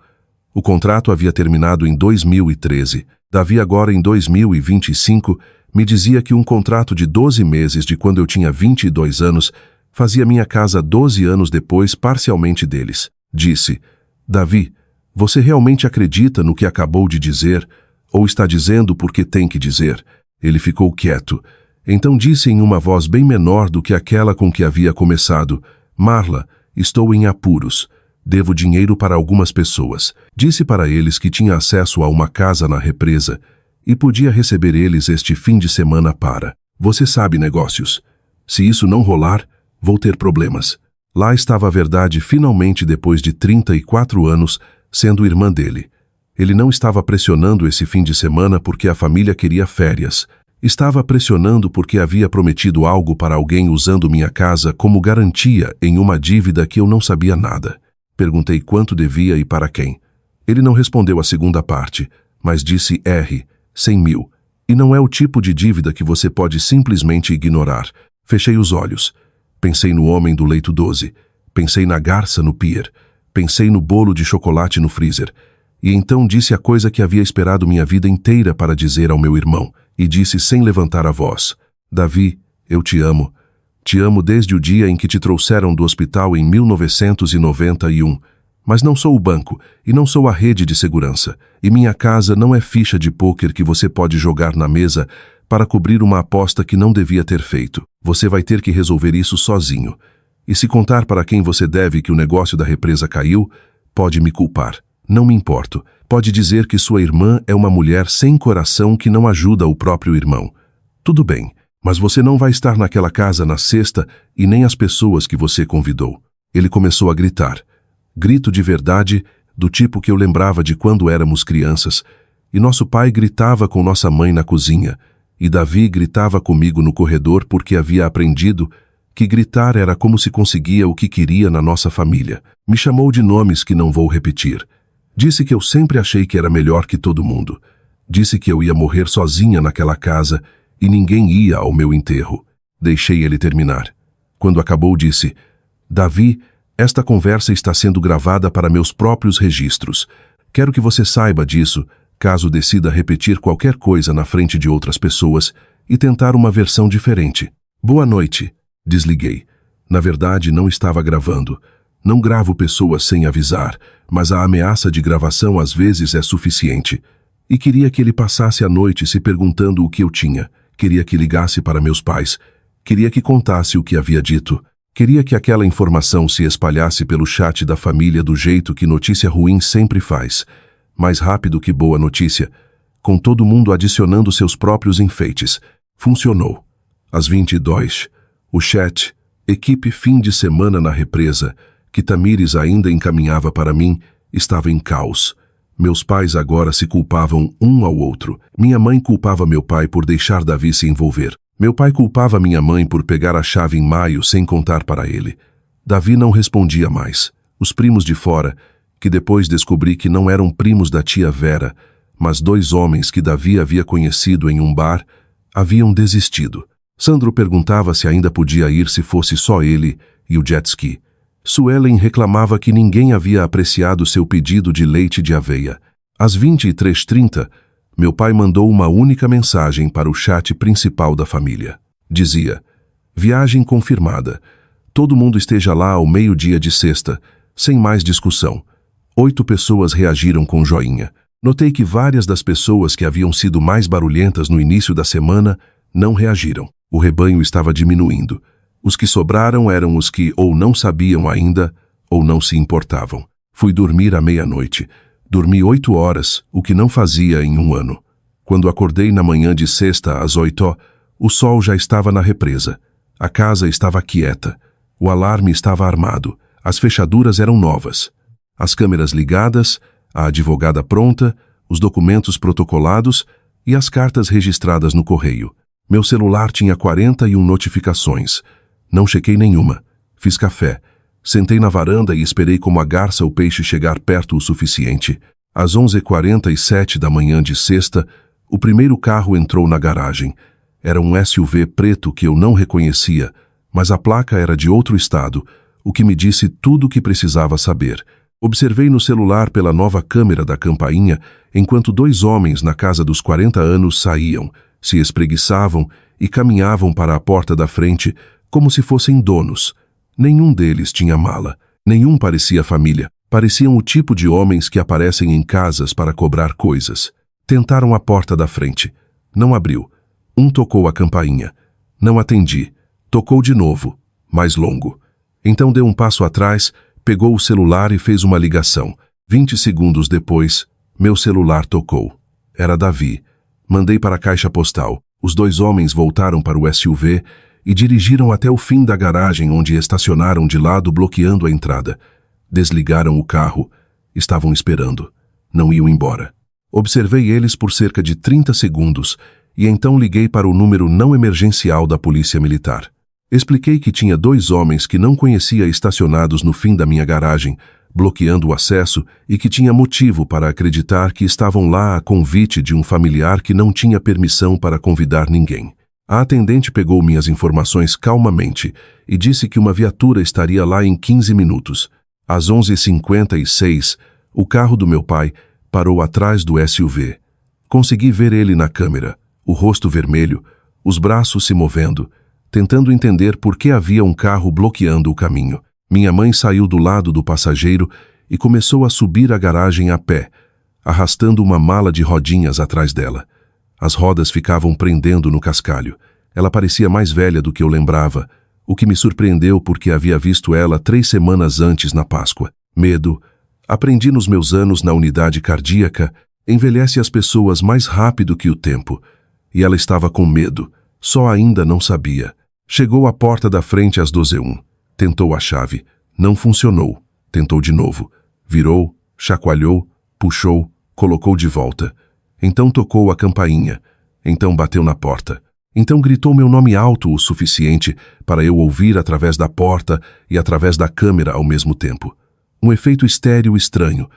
S1: O contrato havia terminado em 2013. Davi, agora em 2025, me dizia que um contrato de 12 meses de quando eu tinha 22 anos fazia minha casa 12 anos depois parcialmente deles. Disse: Davi, você realmente acredita no que acabou de dizer? Ou está dizendo porque tem que dizer? Ele ficou quieto. Então disse em uma voz bem menor do que aquela com que havia começado: Marla, estou em apuros. Devo dinheiro para algumas pessoas. Disse para eles que tinha acesso a uma casa na represa e podia receber eles este fim de semana para. Você sabe negócios. Se isso não rolar, vou ter problemas. Lá estava a verdade finalmente depois de 34 anos, sendo irmã dele. Ele não estava pressionando esse fim de semana porque a família queria férias. Estava pressionando porque havia prometido algo para alguém usando minha casa como garantia em uma dívida que eu não sabia nada. Perguntei quanto devia e para quem. Ele não respondeu a segunda parte, mas disse 100 mil. E não é o tipo de dívida que você pode simplesmente ignorar. Fechei os olhos. Pensei no homem do leito 12. Pensei na garça no pier. Pensei no bolo de chocolate no freezer. E então disse a coisa que havia esperado minha vida inteira para dizer ao meu irmão. E disse sem levantar a voz: Davi, eu te amo. Te amo desde o dia em que te trouxeram do hospital em 1991. Mas não sou o banco e não sou a rede de segurança. E minha casa não é ficha de pôquer que você pode jogar na mesa para cobrir uma aposta que não devia ter feito. Você vai ter que resolver isso sozinho. E se contar para quem você deve que o negócio da represa caiu, pode me culpar. Não me importo. Pode dizer que sua irmã é uma mulher sem coração que não ajuda o próprio irmão. Tudo bem, mas você não vai estar naquela casa na sexta e nem as pessoas que você convidou. Ele começou a gritar. Grito de verdade, do tipo que eu lembrava de quando éramos crianças. E nosso pai gritava com nossa mãe na cozinha. E Davi gritava comigo no corredor porque havia aprendido que gritar era como se conseguia o que queria na nossa família. Me chamou de nomes que não vou repetir. Disse que eu sempre achei que era melhor que todo mundo. Disse que eu ia morrer sozinha naquela casa e ninguém ia ao meu enterro. Deixei ele terminar. Quando acabou, disse: Davi, esta conversa está sendo gravada para meus próprios registros. Quero que você saiba disso, caso decida repetir qualquer coisa na frente de outras pessoas e tentar uma versão diferente. Boa noite. Desliguei. Na verdade, não estava gravando. Não gravo pessoas sem avisar, mas a ameaça de gravação às vezes é suficiente. E queria que ele passasse a noite se perguntando o que eu tinha. Queria que ligasse para meus pais. Queria que contasse o que havia dito. Queria que aquela informação se espalhasse pelo chat da família do jeito que notícia ruim sempre faz. Mais rápido que boa notícia, com todo mundo adicionando seus próprios enfeites. Funcionou. Às 22, o chat, equipe fim de semana na represa, que Tamires ainda encaminhava para mim, estava em caos. Meus pais agora se culpavam um ao outro. Minha mãe culpava meu pai por deixar Davi se envolver. Meu pai culpava minha mãe por pegar a chave em maio sem contar para ele. Davi não respondia mais. Os primos de fora, que depois descobri que não eram primos da tia Vera, mas 2 homens que Davi havia conhecido em um bar, haviam desistido. Sandro perguntava se ainda podia ir se fosse só ele e o jet ski. Suelen reclamava que ninguém havia apreciado seu pedido de leite de aveia. Às 23h30, meu pai mandou uma única mensagem para o chat principal da família. Dizia: viagem confirmada. Todo mundo esteja lá ao meio-dia de sexta, sem mais discussão. 8 pessoas reagiram com joinha. Notei que várias das pessoas que haviam sido mais barulhentas no início da semana não reagiram. O rebanho estava diminuindo. Os que sobraram eram os que ou não sabiam ainda ou não se importavam. Fui dormir à meia-noite. Dormi 8 horas, o que não fazia em um ano. Quando acordei na manhã de sexta às 8h, o sol já estava na represa. A casa estava quieta. O alarme estava armado. As fechaduras eram novas. As câmeras ligadas, a advogada pronta, os documentos protocolados e as cartas registradas no correio. Meu celular tinha 41 notificações. Não chequei nenhuma. Fiz café. Sentei na varanda e esperei como a garça ou peixe chegar perto o suficiente. Às 11h47 da manhã de sexta, o primeiro carro entrou na garagem. Era um SUV preto que eu não reconhecia, mas a placa era de outro estado, o que me disse tudo o que precisava saber. Observei no celular pela nova câmera da campainha, enquanto dois homens na casa dos 40 anos saíam, se espreguiçavam e caminhavam para a porta da frente como se fossem donos. Nenhum deles tinha mala, nenhum parecia família. Pareciam o tipo de homens que aparecem em casas para cobrar coisas. Tentaram a porta da frente. Não abriu. Um tocou a campainha. Não atendi. Tocou de novo, mais longo. Então deu um passo atrás, pegou o celular e fez uma ligação. 20 segundos depois, meu celular tocou. Era Davi. Mandei para a caixa postal. Os dois homens voltaram para o SUV e dirigiram até o fim da garagem, onde estacionaram de lado, bloqueando a entrada. Desligaram o carro. Estavam esperando. Não iam embora. Observei eles por cerca de 30 segundos e então liguei para o número não emergencial da Polícia Militar. Expliquei que tinha dois homens que não conhecia estacionados no fim da minha garagem, bloqueando o acesso, e que tinha motivo para acreditar que estavam lá a convite de um familiar que não tinha permissão para convidar ninguém. A atendente pegou minhas informações calmamente e disse que uma viatura estaria lá em 15 minutos. Às 11h56, o carro do meu pai parou atrás do SUV. Consegui ver ele na câmera, o rosto vermelho, os braços se movendo, tentando entender por que havia um carro bloqueando o caminho. Minha mãe saiu do lado do passageiro e começou a subir a garagem a pé, arrastando uma mala de rodinhas atrás dela. As rodas ficavam prendendo no cascalho. Ela parecia mais velha do que eu lembrava, o que me surpreendeu porque havia visto ela 3 semanas antes na Páscoa. Medo. Aprendi nos meus anos na unidade cardíaca, envelhece as pessoas mais rápido que o tempo. E ela estava com medo, só ainda não sabia. Chegou à porta da frente às 12h01. Tentou a chave. Não funcionou. Tentou de novo. Virou, chacoalhou, puxou, colocou de volta. Então tocou a campainha. Então bateu na porta. Então gritou meu nome alto o suficiente para eu ouvir através da porta e através da câmera ao mesmo tempo. Um efeito estéril estranho.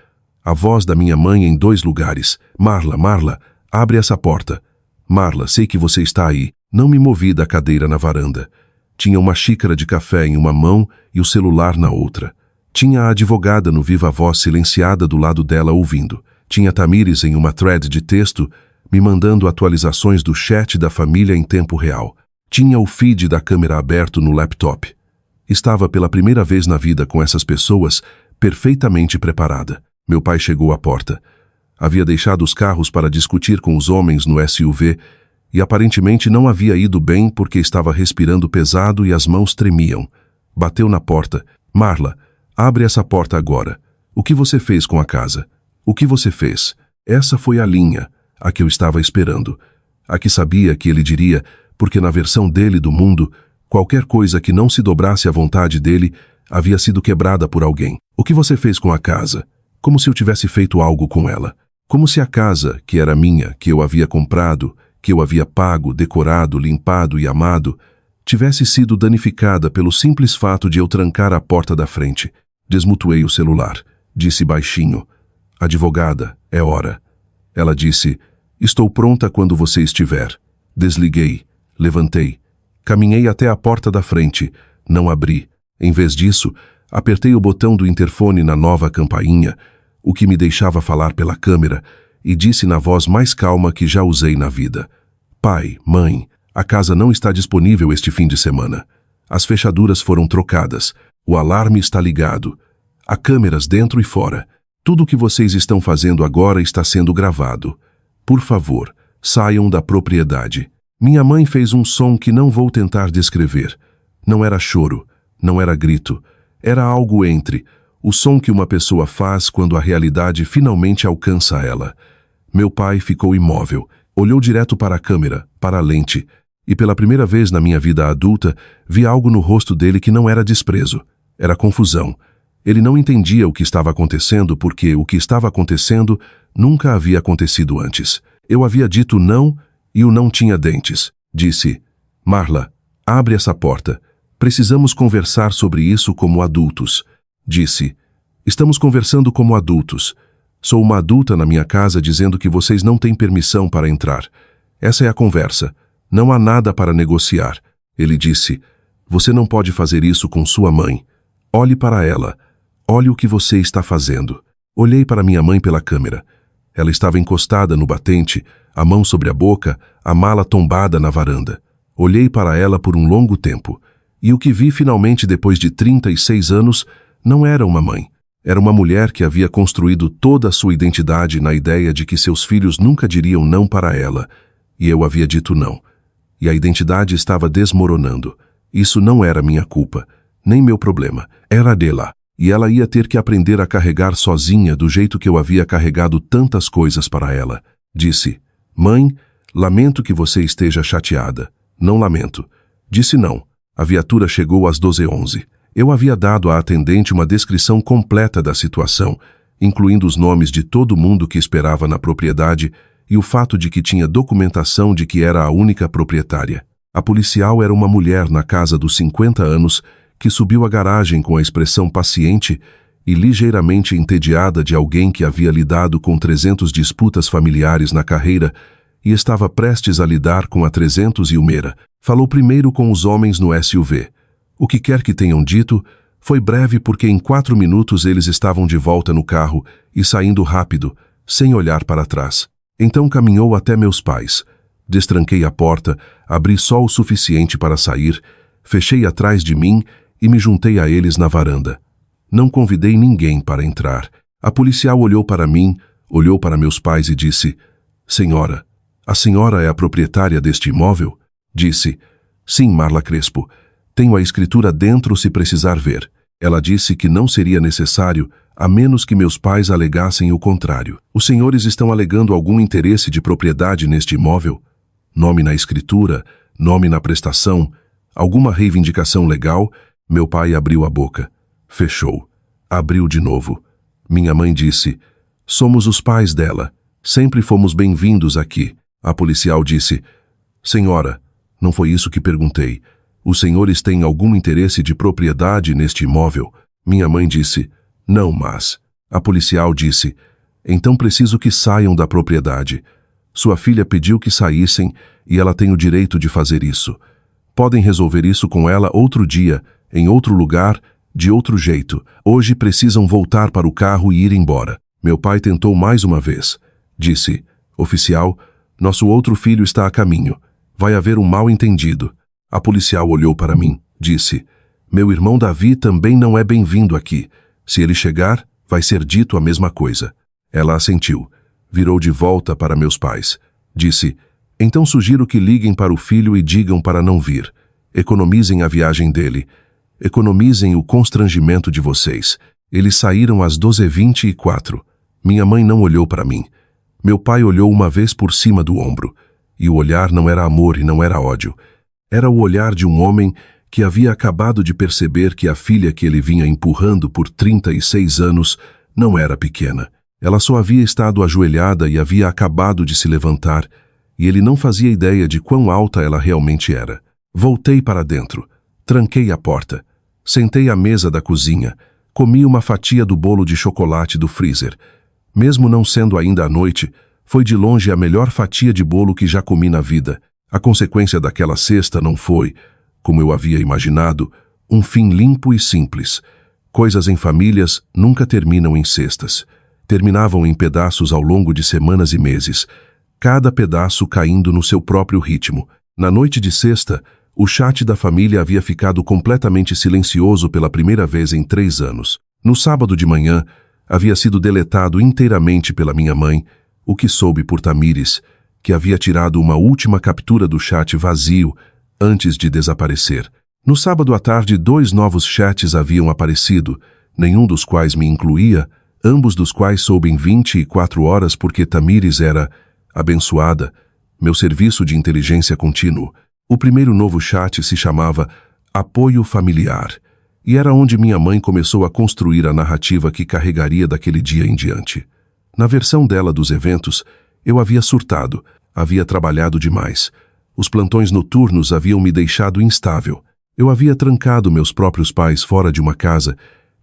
S1: A voz da minha mãe em 2 lugares. Marla, Marla, abre essa porta. Marla, sei que você está aí. Não me movi da cadeira na varanda. Tinha uma xícara de café em uma mão e o celular na outra. Tinha a advogada no viva voz silenciada do lado dela ouvindo. Tinha Tamires em uma thread de texto me mandando atualizações do chat da família em tempo real. Tinha o feed da câmera aberto no laptop. Estava pela primeira vez na vida com essas pessoas, perfeitamente preparada. Meu pai chegou à porta. Havia deixado os carros para discutir com os homens no SUV e aparentemente não havia ido bem porque estava respirando pesado e as mãos tremiam. Bateu na porta. Marla, abre essa porta agora. O que você fez com a casa? O que você fez? Essa foi a linha, a que eu estava esperando. A que sabia que ele diria, porque na versão dele do mundo, qualquer coisa que não se dobrasse à vontade dele havia sido quebrada por alguém. O que você fez com a casa? Como se eu tivesse feito algo com ela. Como se a casa, que era minha, que eu havia comprado, que eu havia pago, decorado, limpado e amado, tivesse sido danificada pelo simples fato de eu trancar a porta da frente. Desmutuei o celular. Disse baixinho: advogada, é hora. Ela disse: estou pronta quando você estiver. Desliguei, levantei, caminhei até a porta da frente, não abri. Em vez disso, apertei o botão do interfone na nova campainha, o que me deixava falar pela câmera, e disse na voz mais calma que já usei na vida: pai, mãe, a casa não está disponível este fim de semana. As fechaduras foram trocadas, o alarme está ligado, há câmeras dentro e fora. Tudo o que vocês estão fazendo agora está sendo gravado. Por favor, saiam da propriedade. Minha mãe fez um som que não vou tentar descrever. Não era choro, não era grito. Era algo entre o som que uma pessoa faz quando a realidade finalmente alcança ela. Meu pai ficou imóvel, olhou direto para a câmera, para a lente, e pela primeira vez na minha vida adulta, vi algo no rosto dele que não era desprezo. Era confusão. Ele não entendia o que estava acontecendo porque o que estava acontecendo nunca havia acontecido antes. Eu havia dito não e o não tinha dentes. Disse: Marla, abre essa porta. Precisamos conversar sobre isso como adultos. Disse: Estamos conversando como adultos. Sou uma adulta na minha casa dizendo que vocês não têm permissão para entrar. Essa é a conversa. Não há nada para negociar. Ele disse: Você não pode fazer isso com sua mãe. Olhe para ela. Olhe o que você está fazendo. Olhei para minha mãe pela câmera. Ela estava encostada no batente, a mão sobre a boca, a mala tombada na varanda. Olhei para ela por um longo tempo. E o que vi finalmente depois de 36 anos não era uma mãe. Era uma mulher que havia construído toda a sua identidade na ideia de que seus filhos nunca diriam não para ela. E eu havia dito não. E a identidade estava desmoronando. Isso não era minha culpa, nem meu problema. Era dela. E ela ia ter que aprender a carregar sozinha do jeito que eu havia carregado tantas coisas para ela. Disse: Mãe, lamento que você esteja chateada. Não lamento. Disse não. A viatura chegou às 12h11. Eu havia dado à atendente uma descrição completa da situação, incluindo os nomes de todo mundo que esperava na propriedade e o fato de que tinha documentação de que era a única proprietária. A policial era uma mulher na casa dos 50 anos que subiu à garagem com a expressão paciente e ligeiramente entediada de alguém que havia lidado com 300 disputas familiares na carreira e estava prestes a lidar com a 301ª. Falou primeiro com os homens no SUV. O que quer que tenham dito, foi breve porque em 4 minutos eles estavam de volta no carro e saindo rápido, sem olhar para trás. Então caminhou até meus pais. Destranquei a porta, abri só o suficiente para sair, fechei atrás de mim e me juntei a eles na varanda. Não convidei ninguém para entrar. A policial olhou para mim, olhou para meus pais e disse: Senhora, a senhora é a proprietária deste imóvel? Disse: Sim, Marla Crespo. Tenho a escritura dentro se precisar ver. Ela disse que não seria necessário, a menos que meus pais alegassem o contrário. Os senhores estão alegando algum interesse de propriedade neste imóvel? Nome na escritura, nome na prestação, alguma reivindicação legal? Meu pai abriu a boca. Fechou. Abriu de novo. Minha mãe disse: Somos os pais dela. Sempre fomos bem-vindos aqui. A policial disse: Senhora, não foi isso que perguntei. Os senhores têm algum interesse de propriedade neste imóvel? Minha mãe disse: Não, mas... A policial disse: Então preciso que saiam da propriedade. Sua filha pediu que saíssem e ela tem o direito de fazer isso. Podem resolver isso com ela outro dia, em outro lugar, de outro jeito. Hoje precisam voltar para o carro e ir embora. Meu pai tentou mais uma vez. Disse: Oficial, nosso outro filho está a caminho. Vai haver um mal-entendido. A policial olhou para mim. Disse: Meu irmão Davi também não é bem-vindo aqui. Se ele chegar, vai ser dito a mesma coisa. Ela assentiu. Virou de volta para meus pais. Disse: Então sugiro que liguem para o filho e digam para não vir. Economizem a viagem dele. Economizem o constrangimento de vocês. Eles saíram às 12h24. Minha mãe não olhou para mim. Meu pai olhou uma vez por cima do ombro. E o olhar não era amor e não era ódio. Era o olhar de um homem que havia acabado de perceber que a filha que ele vinha empurrando por 36 anos não era pequena. Ela só havia estado ajoelhada e havia acabado de se levantar, e ele não fazia ideia de quão alta ela realmente era. Voltei para dentro. Tranquei a porta. Sentei à mesa da cozinha. Comi uma fatia do bolo de chocolate do freezer. Mesmo não sendo ainda à noite, foi de longe a melhor fatia de bolo que já comi na vida. A consequência daquela cesta não foi, como eu havia imaginado, um fim limpo e simples. Coisas em famílias nunca terminam em cestas. Terminavam em pedaços ao longo de semanas e meses, cada pedaço caindo no seu próprio ritmo. Na noite de sexta, o chat da família havia ficado completamente silencioso pela primeira vez em 3 anos. No sábado de manhã, havia sido deletado inteiramente pela minha mãe, o que soube por Tamires, que havia tirado uma última captura do chat vazio antes de desaparecer. No sábado à tarde, 2 novos chats haviam aparecido, nenhum dos quais me incluía, ambos dos quais soube em 24 horas porque Tamires era, abençoada, meu serviço de inteligência contínuo. O primeiro novo chat se chamava Apoio Familiar, e era onde minha mãe começou a construir a narrativa que carregaria daquele dia em diante. Na versão dela dos eventos, eu havia surtado, havia trabalhado demais. Os plantões noturnos haviam me deixado instável. Eu havia trancado meus próprios pais fora de uma casa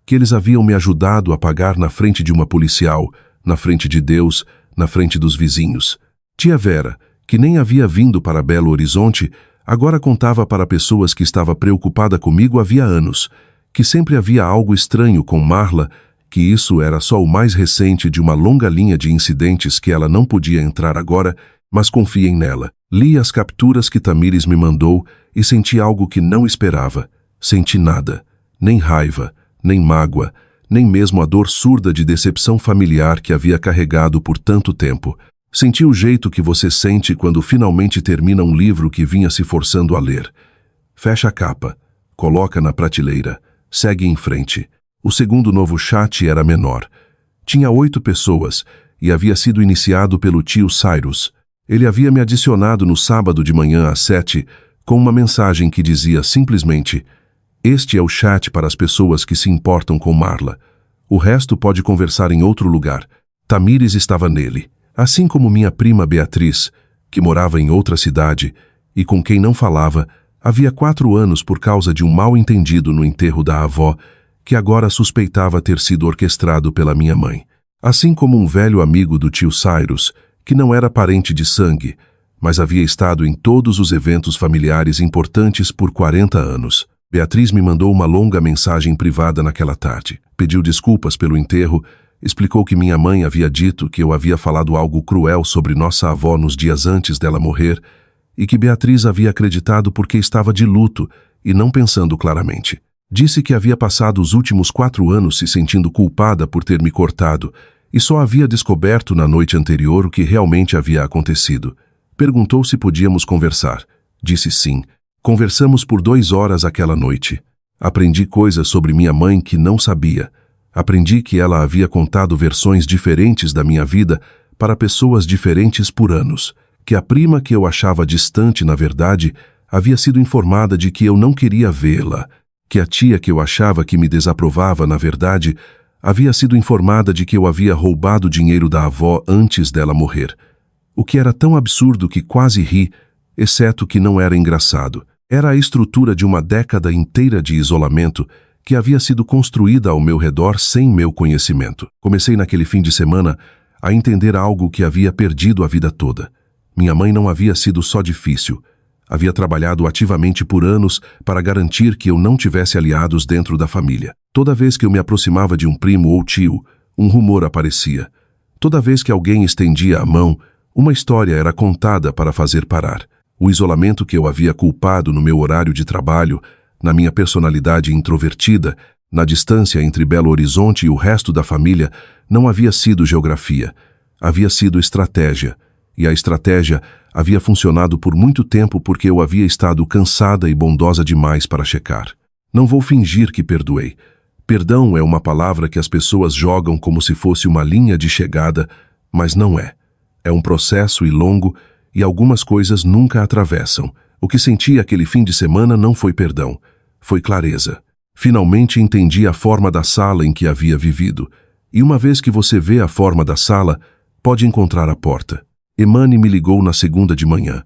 S1: que eles haviam me ajudado a pagar na frente de uma policial, na frente de Deus, na frente dos vizinhos. Tia Vera, que nem havia vindo para Belo Horizonte, agora contava para pessoas que estava preocupada comigo havia anos, que sempre havia algo estranho com Marla, que isso era só o mais recente de uma longa linha de incidentes que ela não podia entrar agora, mas confiem nela. Li as capturas que Tamires me mandou e senti algo que não esperava. Senti nada, nem raiva, nem mágoa, nem mesmo a dor surda de decepção familiar que havia carregado por tanto tempo. Senti o jeito que você sente quando finalmente termina um livro que vinha se forçando a ler. Fecha a capa, coloca na prateleira, segue em frente. O segundo novo chat era menor. Tinha 8 pessoas e havia sido iniciado pelo tio Cyrus. Ele havia me adicionado no sábado de manhã às 7 com uma mensagem que dizia simplesmente: "Este é o chat para as pessoas que se importam com Marla. O resto pode conversar em outro lugar." Tamires estava nele, assim como minha prima Beatriz, que morava em outra cidade e com quem não falava havia 4 anos por causa de um mal-entendido no enterro da avó, que agora suspeitava ter sido orquestrado pela minha mãe. Assim como um velho amigo do tio Cyrus, que não era parente de sangue, mas havia estado em todos os eventos familiares importantes por 40 anos. Beatriz me mandou uma longa mensagem privada naquela tarde. Pediu desculpas pelo enterro, explicou que minha mãe havia dito que eu havia falado algo cruel sobre nossa avó nos dias antes dela morrer e que Beatriz havia acreditado porque estava de luto e não pensando claramente. Disse que havia passado os últimos 4 anos se sentindo culpada por ter me cortado e só havia descoberto na noite anterior o que realmente havia acontecido. Perguntou se podíamos conversar. Disse sim. Conversamos por 2 horas aquela noite. Aprendi coisas sobre minha mãe que não sabia. Aprendi que ela havia contado versões diferentes da minha vida para pessoas diferentes por anos. Que a prima que eu achava distante, na verdade, havia sido informada de que eu não queria vê-la. Que a tia que eu achava que me desaprovava, na verdade, havia sido informada de que eu havia roubado o dinheiro da avó antes dela morrer. O que era tão absurdo que quase ri, exceto que não era engraçado. Era a estrutura de uma década inteira de isolamento que havia sido construída ao meu redor sem meu conhecimento. Comecei naquele fim de semana a entender algo que havia perdido a vida toda. Minha mãe não havia sido só difícil. Havia trabalhado ativamente por anos para garantir que eu não tivesse aliados dentro da família. Toda vez que eu me aproximava de um primo ou tio, um rumor aparecia. Toda vez que alguém estendia a mão, uma história era contada para fazer parar. O isolamento que eu havia culpado no meu horário de trabalho, na minha personalidade introvertida, na distância entre Belo Horizonte e o resto da família, não havia sido geografia. Havia sido estratégia. E a estratégia havia funcionado por muito tempo porque eu havia estado cansada e bondosa demais para checar. Não vou fingir que perdoei. Perdão é uma palavra que as pessoas jogam como se fosse uma linha de chegada, mas não é. É um processo e longo, e algumas coisas nunca atravessam. O que senti aquele fim de semana não foi perdão, foi clareza. Finalmente entendi a forma da sala em que havia vivido. E uma vez que você vê a forma da sala, pode encontrar a porta. Emane me ligou na segunda de manhã.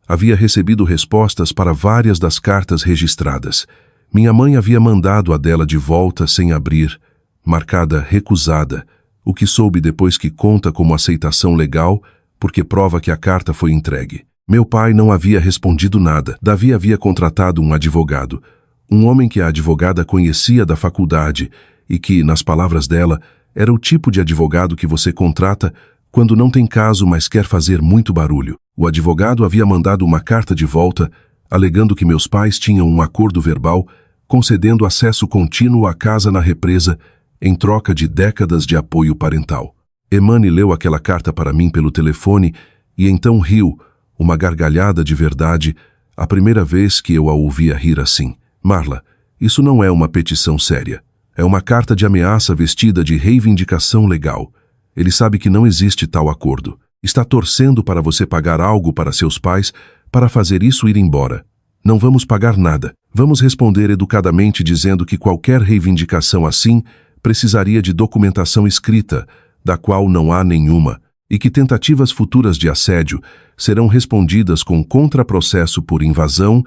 S1: Havia recebido respostas para várias das cartas registradas. Minha mãe havia mandado a dela de volta sem abrir, marcada recusada, o que soube depois que conta como aceitação legal, porque prova que a carta foi entregue. Meu pai não havia respondido nada. Davi havia contratado um advogado, um homem que a advogada conhecia da faculdade e que, nas palavras dela, era o tipo de advogado que você contrata quando não tem caso, mas quer fazer muito barulho. O advogado havia mandado uma carta de volta, alegando que meus pais tinham um acordo verbal concedendo acesso contínuo à casa na represa em troca de décadas de apoio parental. Emane leu aquela carta para mim pelo telefone e então riu, uma gargalhada de verdade, a primeira vez que eu a ouvia rir assim. Marla, isso não é uma petição séria. É uma carta de ameaça vestida de reivindicação legal. Ele sabe que não existe tal acordo. Está torcendo para você pagar algo para seus pais para fazer isso ir embora. Não vamos pagar nada. Vamos responder educadamente dizendo que qualquer reivindicação assim precisaria de documentação escrita, da qual não há nenhuma. e que tentativas futuras de assédio serão respondidas com contraprocesso por invasão,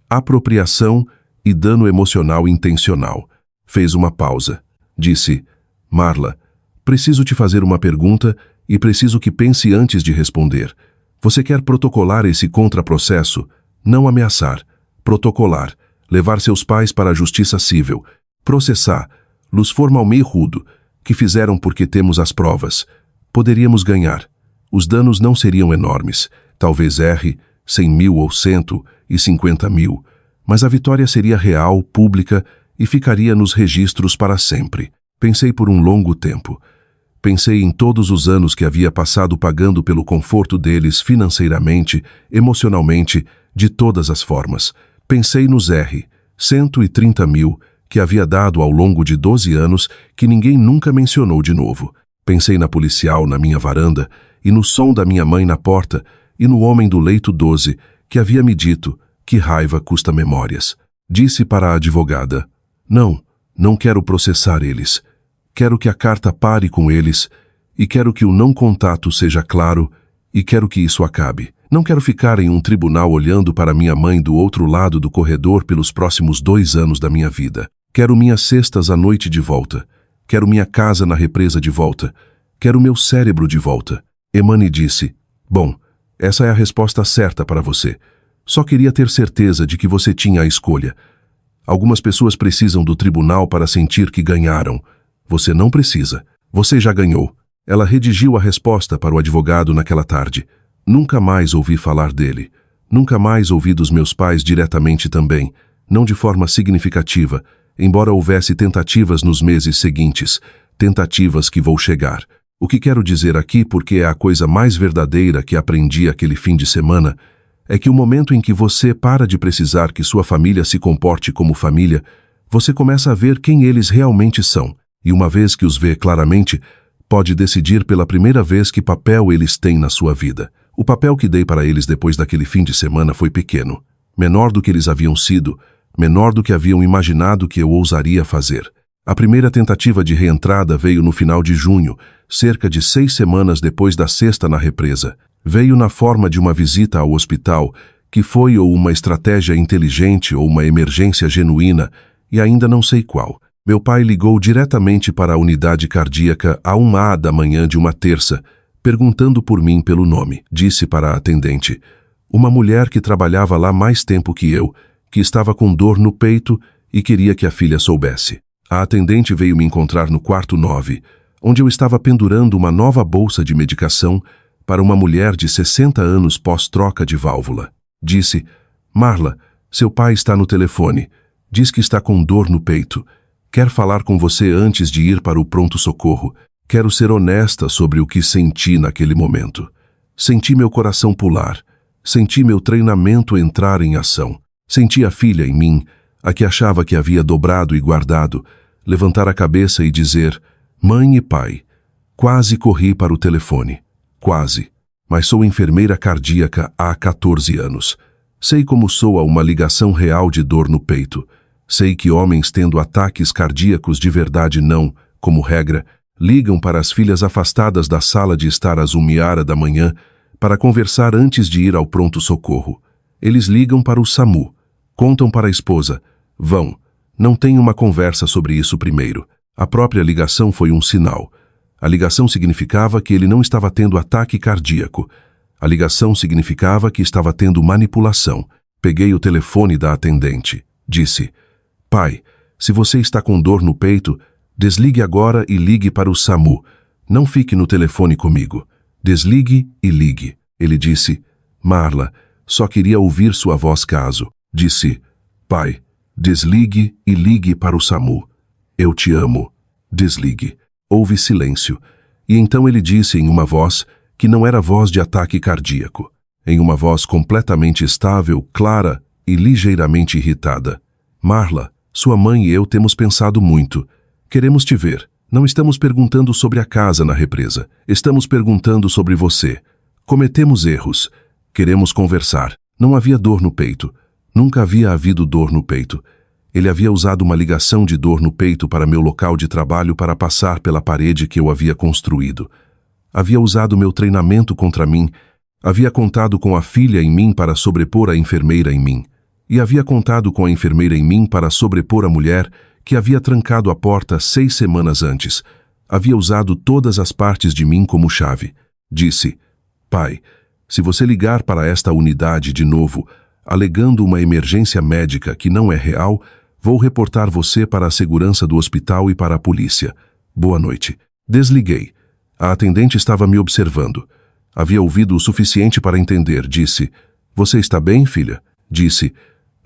S1: apropriação e dano emocional intencional. Fez uma pausa. Disse: Marla, preciso te fazer uma pergunta e preciso que pense antes de responder. Você quer protocolar esse contraprocesso? Não ameaçar. Protocolar. Levar seus pais para a justiça civil. Processar. Los formalmente rudo. Que fizeram porque temos as provas. Poderíamos ganhar. Os danos não seriam enormes. Talvez erre 100 mil ou 150 mil. Mas a vitória seria real, pública e ficaria nos registros para sempre. Pensei por um longo tempo. Pensei em todos os anos que havia passado pagando pelo conforto deles financeiramente, emocionalmente, de todas as formas. Pensei nos 130 mil que havia dado ao longo de 12 anos que ninguém nunca mencionou de novo. Pensei na policial na minha varanda e no som da minha mãe na porta e no homem do leito 12 que havia me dito: que raiva custa memórias. Disse para a advogada: não quero processar eles. Quero que a carta pare com eles e quero que o não contato seja claro e quero que isso acabe. Não quero ficar em um tribunal olhando para minha mãe do outro lado do corredor pelos próximos 2 anos da minha vida. Quero minhas cestas à noite de volta. Quero minha casa na represa de volta. Quero meu cérebro de volta. Emani disse: bom, essa é a resposta certa para você. Só queria ter certeza de que você tinha a escolha. Algumas pessoas precisam do tribunal para sentir que ganharam. Você não precisa. Você já ganhou. Ela redigiu a resposta para o advogado naquela tarde. Nunca mais ouvi falar dele. Nunca mais ouvi dos meus pais diretamente também, não de forma significativa, embora houvesse tentativas nos meses seguintes, tentativas que vou chegar. O que quero dizer aqui, porque é a coisa mais verdadeira que aprendi aquele fim de semana, é que o momento em que você para de precisar que sua família se comporte como família, você começa a ver quem eles realmente são. E uma vez que os vê claramente, pode decidir pela primeira vez que papel eles têm na sua vida. O papel que dei para eles depois daquele fim de semana foi pequeno, menor do que eles haviam sido, menor do que haviam imaginado que eu ousaria fazer. A primeira tentativa de reentrada veio no final de junho, cerca de 6 semanas depois da sexta na represa. Veio na forma de uma visita ao hospital, que foi ou uma estratégia inteligente ou uma emergência genuína, e ainda não sei qual. Meu pai ligou diretamente para a unidade cardíaca à 1h da manhã de uma terça, perguntando por mim pelo nome. Disse para a atendente, uma mulher que trabalhava lá mais tempo que eu, que estava com dor no peito e queria que a filha soubesse. A atendente veio me encontrar no quarto 9, onde eu estava pendurando uma nova bolsa de medicação para uma mulher de 60 anos pós-troca de válvula. Disse, Marla, seu pai está no telefone. Diz que está com dor no peito. Quer falar com você antes de ir para o pronto-socorro. Quero ser honesta sobre o que senti naquele momento. Senti meu coração pular. Senti meu treinamento entrar em ação. Senti a filha em mim, a que achava que havia dobrado e guardado, levantar a cabeça e dizer, mãe e pai. Quase corri para o telefone. Quase. Mas sou enfermeira cardíaca há 14 anos. Sei como soa uma ligação real de dor no peito. Sei que homens tendo ataques cardíacos de verdade não, como regra, ligam para as filhas afastadas da sala de estar às 1h da manhã para conversar antes de ir ao pronto-socorro. Eles ligam para o SAMU. Contam para a esposa. Vão. Não tem uma conversa sobre isso primeiro. A própria ligação foi um sinal. A ligação significava que ele não estava tendo ataque cardíaco. A ligação significava que estava tendo manipulação. Peguei o telefone da atendente. Disse, pai, se você está com dor no peito, desligue agora e ligue para o SAMU. Não fique no telefone comigo. Desligue e ligue. Ele disse, Marla, só queria ouvir sua voz caso. Disse, pai, desligue e ligue para o SAMU. Eu te amo. Desligue. Houve silêncio. E então ele disse em uma voz que não era voz de ataque cardíaco. Em uma voz completamente estável, clara e ligeiramente irritada. Marla, sua mãe e eu temos pensado muito. Queremos te ver. Não estamos perguntando sobre a casa na represa. Estamos perguntando sobre você. Cometemos erros. Queremos conversar. Não havia dor no peito. Nunca havia havido dor no peito. Ele havia usado uma ligação de dor no peito para meu local de trabalho para passar pela parede que eu havia construído. Havia usado meu treinamento contra mim. Havia contado com a filha em mim para sobrepor a enfermeira em mim. E havia contado com a enfermeira em mim para sobrepor a mulher que havia trancado a porta 6 semanas antes. Havia usado todas as partes de mim como chave. Disse: pai, se você ligar para esta unidade de novo, alegando uma emergência médica que não é real, vou reportar você para a segurança do hospital e para a polícia. Boa noite. Desliguei. A atendente estava me observando. Havia ouvido o suficiente para entender. Disse: você está bem, filha? Disse: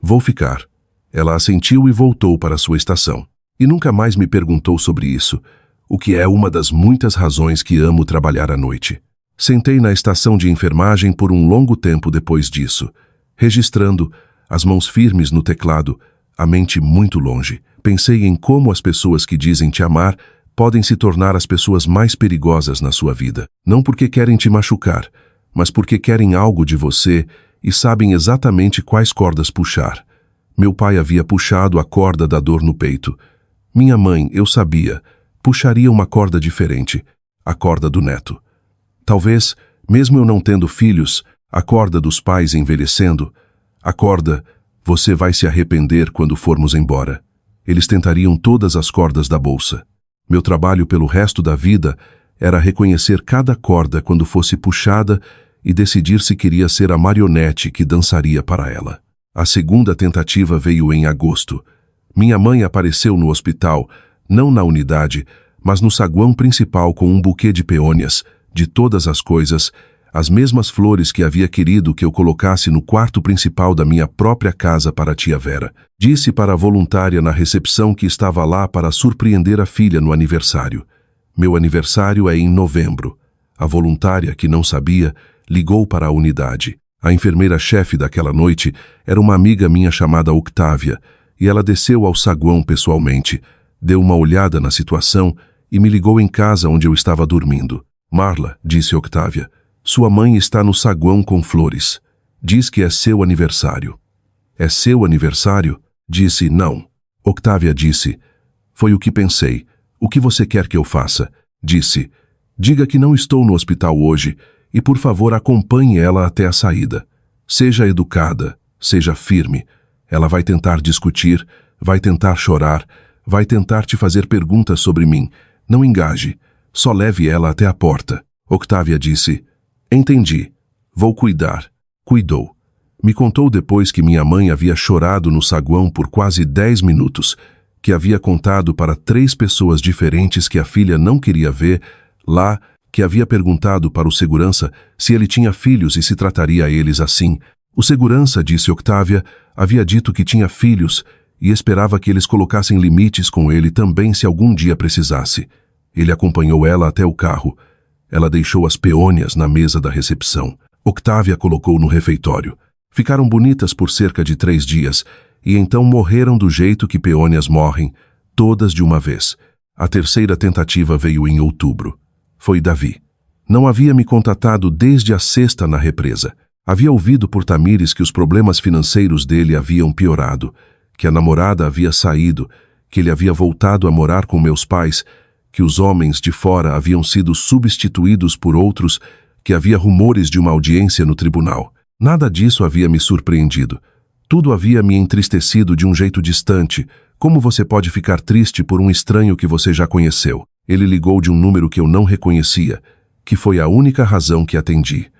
S1: vou ficar. Ela assentiu e voltou para sua estação. E nunca mais me perguntou sobre isso, o que é uma das muitas razões que amo trabalhar à noite. Sentei na estação de enfermagem por um longo tempo depois disso, registrando, as mãos firmes no teclado, a mente muito longe. Pensei em como as pessoas que dizem te amar podem se tornar as pessoas mais perigosas na sua vida. Não porque querem te machucar, mas porque querem algo de você e sabem exatamente quais cordas puxar. Meu pai havia puxado a corda da dor no peito. Minha mãe, eu sabia, puxaria uma corda diferente, a corda do neto. Talvez, mesmo eu não tendo filhos, a corda dos pais envelhecendo, a corda, você vai se arrepender quando formos embora. Eles tentariam todas as cordas da bolsa. Meu trabalho pelo resto da vida era reconhecer cada corda quando fosse puxada e decidir se queria ser a marionete que dançaria para ela. A segunda tentativa veio em agosto. Minha mãe apareceu no hospital, não na unidade, mas no saguão principal com um buquê de peônias, de todas as coisas, as mesmas flores que havia querido que eu colocasse no quarto principal da minha própria casa para a tia Vera. Disse para a voluntária na recepção que estava lá para surpreender a filha no aniversário. Meu aniversário é em novembro. A voluntária, que não sabia, ligou para a unidade. A enfermeira-chefe daquela noite era uma amiga minha chamada Octávia, e ela desceu ao saguão pessoalmente, deu uma olhada na situação e me ligou em casa onde eu estava dormindo. Marla, disse Octávia, sua mãe está no saguão com flores. Diz que é seu aniversário. É seu aniversário? Disse, não. Octávia disse, foi o que pensei. O que você quer que eu faça? Disse, diga que não estou no hospital hoje e, por favor, acompanhe ela até a saída. Seja educada, seja firme. Ela vai tentar discutir, vai tentar chorar, vai tentar te fazer perguntas sobre mim. Não engaje. Só leve ela até a porta. Octávia disse, entendi. Vou cuidar. Cuidou. Me contou depois que minha mãe havia chorado no saguão por quase 10 minutos, que havia contado para 3 pessoas diferentes que a filha não queria ver, lá, que havia perguntado para o segurança se ele tinha filhos e se trataria a eles assim. O segurança, disse Octávia, havia dito que tinha filhos e esperava que eles colocassem limites com ele também se algum dia precisasse. Ele acompanhou ela até o carro. Ela deixou as peônias na mesa da recepção. Octávia colocou no refeitório. Ficaram bonitas por cerca de 3 dias, e então morreram do jeito que peônias morrem, todas de uma vez. A terceira tentativa veio em outubro. Foi Davi. Não havia me contatado desde a sexta na represa. Havia ouvido por Tamires que os problemas financeiros dele haviam piorado, que a namorada havia saído, que ele havia voltado a morar com meus pais, que os homens de fora haviam sido substituídos por outros, que havia rumores de uma audiência no tribunal. Nada disso havia me surpreendido. Tudo havia me entristecido de um jeito distante. Como você pode ficar triste por um estranho que você já conheceu? Ele ligou de um número que eu não reconhecia, que foi a única razão que atendi.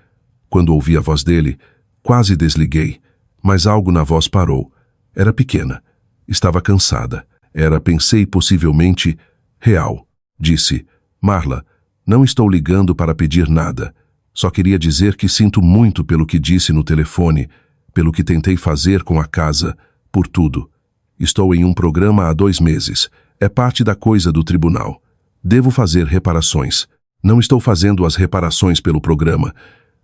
S1: Quando ouvi a voz dele, quase desliguei, mas algo na voz parou. Era pequena. Estava cansada. Era, pensei, possivelmente, real. Disse, Marla, não estou ligando para pedir nada. Só queria dizer que sinto muito pelo que disse no telefone, pelo que tentei fazer com a casa, por tudo. Estou em um programa há 2 meses. É parte da coisa do tribunal. Devo fazer reparações. Não estou fazendo as reparações pelo programa.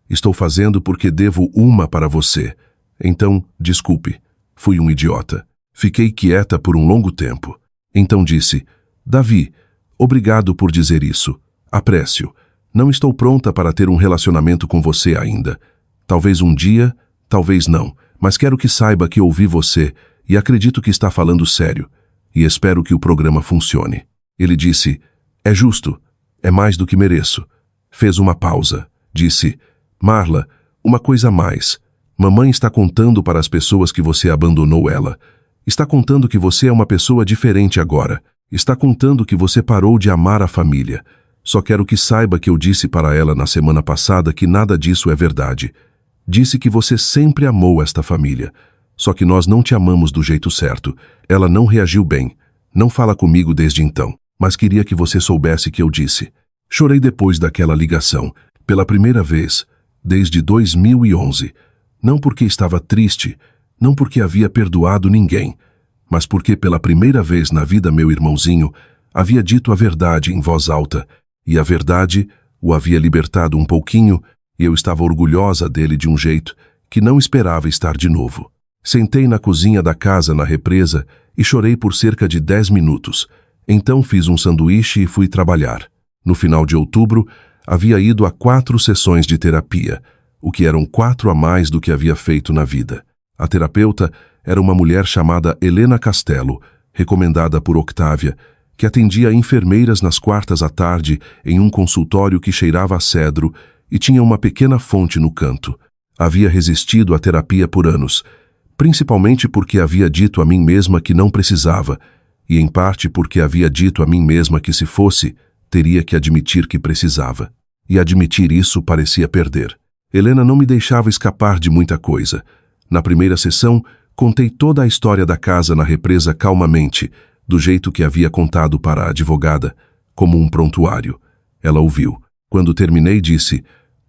S1: Estou fazendo porque devo uma para você. Então, desculpe. Fui um idiota. Fiquei quieta por um longo tempo. Então disse, Davi, obrigado por dizer isso. Aprecio. Não estou pronta para ter um relacionamento com você ainda. Talvez um dia, talvez não. Mas quero que saiba que ouvi você e acredito que está falando sério. E espero que o programa funcione. Ele disse, é justo. É mais do que mereço. Fez uma pausa. Disse: Marla, uma coisa a mais. Mamãe está contando para as pessoas que você abandonou ela. Está contando que você é uma pessoa diferente agora. Está contando que você parou de amar a família. Só quero que saiba que eu disse para ela na semana passada que nada disso é verdade. Disse que você sempre amou esta família. Só que nós não te amamos do jeito certo. Ela não reagiu bem. Não fala comigo desde então. Mas queria que você soubesse que eu disse. Chorei depois daquela ligação. Pela primeira vez, desde 2011. Não porque estava triste, não porque havia perdoado ninguém, mas porque pela primeira vez na vida meu irmãozinho havia dito a verdade em voz alta, e a verdade o havia libertado um pouquinho, e eu estava orgulhosa dele de um jeito que não esperava estar de novo. Sentei na cozinha da casa na represa e chorei por cerca de 10 minutos. Então fiz um sanduíche e fui trabalhar. No final de outubro, havia ido a 4 sessões de terapia, o que eram 4 a mais do que havia feito na vida. A terapeuta era uma mulher chamada Helena Castelo, recomendada por Octávia, que atendia enfermeiras nas quartas à tarde em um consultório que cheirava a cedro e tinha uma pequena fonte no canto. Havia resistido à terapia por anos, principalmente porque havia dito a mim mesma que não precisava, e em parte porque havia dito a mim mesma que se fosse, teria que admitir que precisava. E admitir isso parecia perder. Helena não me deixava escapar de muita coisa. Na primeira sessão, contei toda a história da casa na represa calmamente, do jeito que havia contado para a advogada, como um prontuário. Ela ouviu. Quando terminei, disse: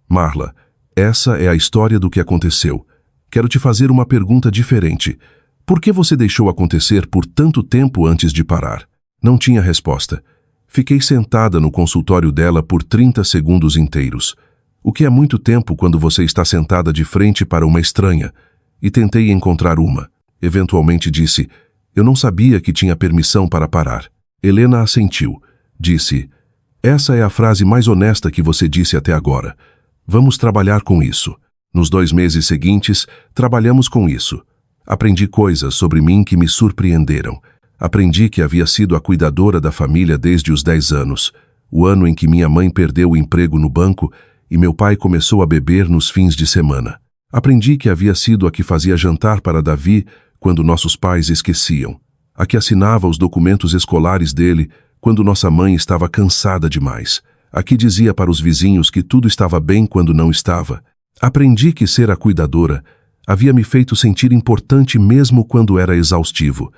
S1: Marla, essa é a história do que aconteceu. Quero te fazer uma pergunta diferente. Por que você deixou acontecer por tanto tempo antes de parar? Não tinha resposta. Fiquei sentada no consultório dela por 30 segundos inteiros. O que é muito tempo quando você está sentada de frente para uma estranha, e tentei encontrar uma. Eventualmente disse: eu não sabia que tinha permissão para parar. Helena assentiu. Disse: essa é a frase mais honesta que você disse até agora. Vamos trabalhar com isso. Nos 2 meses seguintes, trabalhamos com isso. Aprendi coisas sobre mim que me surpreenderam. Aprendi que havia sido a cuidadora da família desde os 10 anos, o ano em que minha mãe perdeu o emprego no banco e meu pai começou a beber nos fins de semana. Aprendi que havia sido a que fazia jantar para Davi quando nossos pais esqueciam, a que assinava os documentos escolares dele quando nossa mãe estava cansada demais, a que dizia para os vizinhos que tudo estava bem quando não estava. Aprendi que ser a cuidadora havia me feito sentir importante mesmo quando era exaustivo,